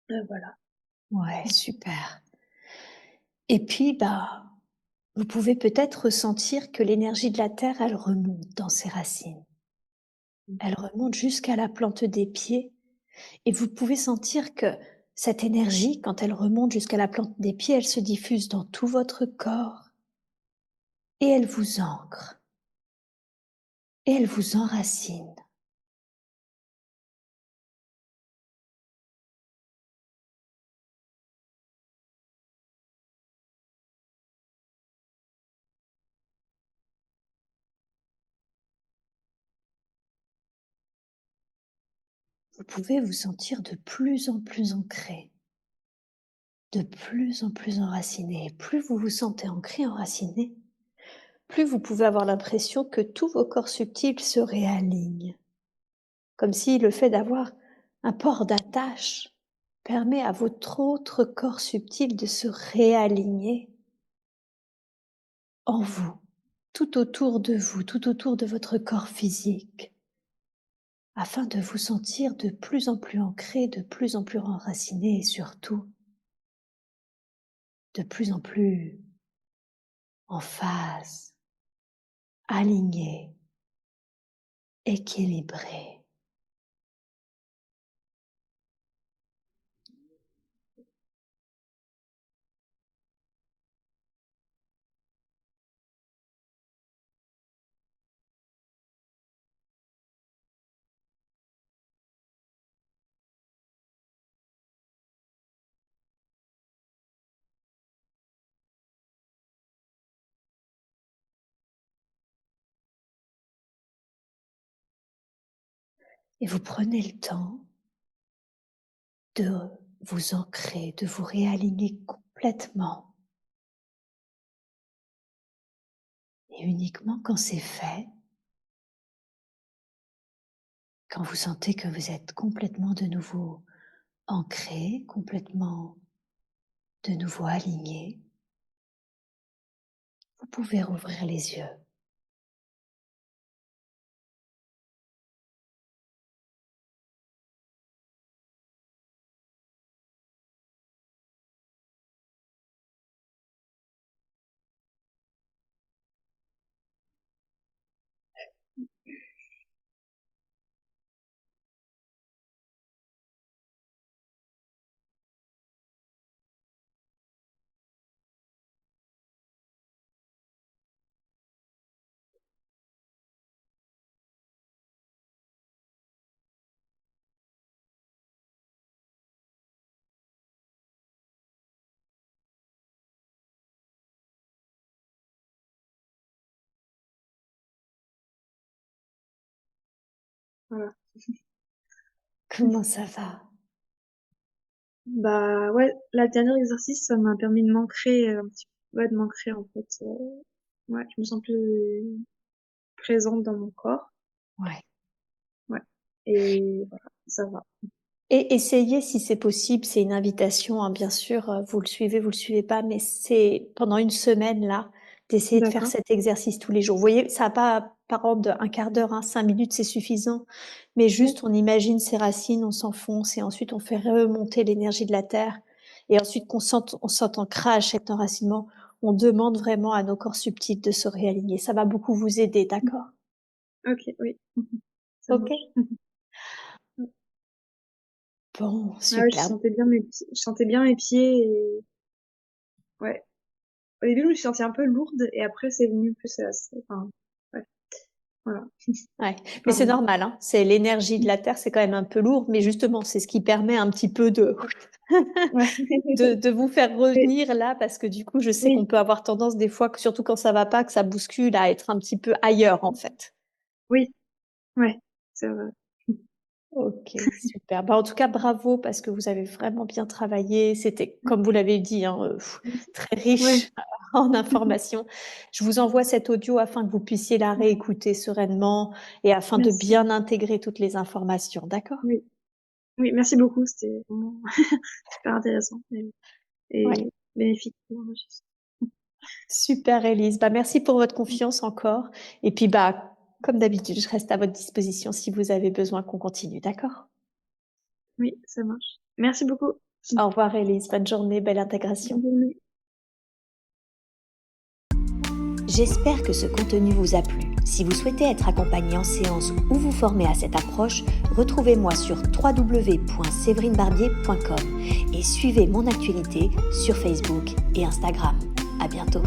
Voilà. Ouais, super. Et puis, vous pouvez peut-être ressentir que l'énergie de la terre, elle remonte dans ses racines. Elle remonte jusqu'à la plante des pieds et vous pouvez sentir que cette énergie, quand elle remonte jusqu'à la plante des pieds, elle se diffuse dans tout votre corps et elle vous ancre et elle vous enracine. Vous pouvez vous sentir de plus en plus ancré, de plus en plus enraciné. Et plus vous vous sentez ancré, enraciné, plus vous pouvez avoir l'impression que tous vos corps subtils se réalignent. Comme si le fait d'avoir un port d'attache permet à votre autre corps subtil de se réaligner en vous, tout autour de vous, tout autour de votre corps physique, afin de vous sentir de plus en plus ancré, de plus en plus enraciné et surtout de plus en plus en phase, aligné, équilibré. Et vous prenez le temps de vous ancrer, de vous réaligner complètement. Et uniquement quand c'est fait, quand vous sentez que vous êtes complètement de nouveau ancré, complètement de nouveau aligné, vous pouvez rouvrir les yeux. Voilà. Comment ça va? Bah ouais, la dernière exercice, ça m'a permis de m'ancrer un petit peu, ouais, de m'ancrer en fait. Ouais, je me sens plus présente dans mon corps. Ouais. Ouais. Et voilà, ça va. Et essayez si c'est possible, c'est une invitation, hein, bien sûr, vous le suivez pas, mais c'est pendant une semaine là, d'essayer de faire D'accord. cet exercice tous les jours. Vous voyez, ça a pas par ordre de 1/4 d'heure, hein, 5 minutes, c'est suffisant. Mais juste, on imagine ces racines, on s'enfonce et ensuite on fait remonter l'énergie de la terre. Et ensuite on sent ancrage, cet enracinement, on demande vraiment à nos corps subtils de se réaligner. Ça va beaucoup vous aider, d'accord? Ok, oui. Ça OK? marche. Bon, Ah ouais, je super. sentais bien mes pieds, je sentais bien mes pieds et ouais. Au début, je me suis sentie un peu lourde et après, c'est venu plus, enfin, ouais, voilà. Ouais, mais c'est Pardon. normal, hein. C'est l'énergie de la terre, c'est quand même un peu lourd, mais justement, c'est ce qui permet un petit peu de Ouais. de vous faire Mais revenir là, parce que du coup, je sais qu'on oui, peut avoir tendance des fois, que surtout quand ça va pas, que ça bouscule, à être un petit peu ailleurs, en fait. oui, ouais, c'est vrai. OK, super. En tout cas, bravo parce que vous avez vraiment bien travaillé. C'était, comme vous l'avez dit, hein, très Ouais. riche en informations. Je vous envoie cet audio afin que vous puissiez la Ouais. réécouter sereinement et afin de Merci. bien intégrer toutes les informations, d'accord? Oui. Oui, merci beaucoup. C'était vraiment super intéressant Ouais. et bénéfique pour moi. Super Élise, merci pour votre confiance encore et puis, comme d'habitude, je reste à votre disposition si vous avez besoin qu'on continue, d'accord? Oui, ça marche. Merci beaucoup. Au revoir Élise, bonne journée, belle intégration. Bonne journée. J'espère que ce contenu vous a plu. Si vous souhaitez être accompagné en séance ou vous former à cette approche, retrouvez-moi sur www.séverinebarbier.com et suivez mon actualité sur Facebook et Instagram. À bientôt.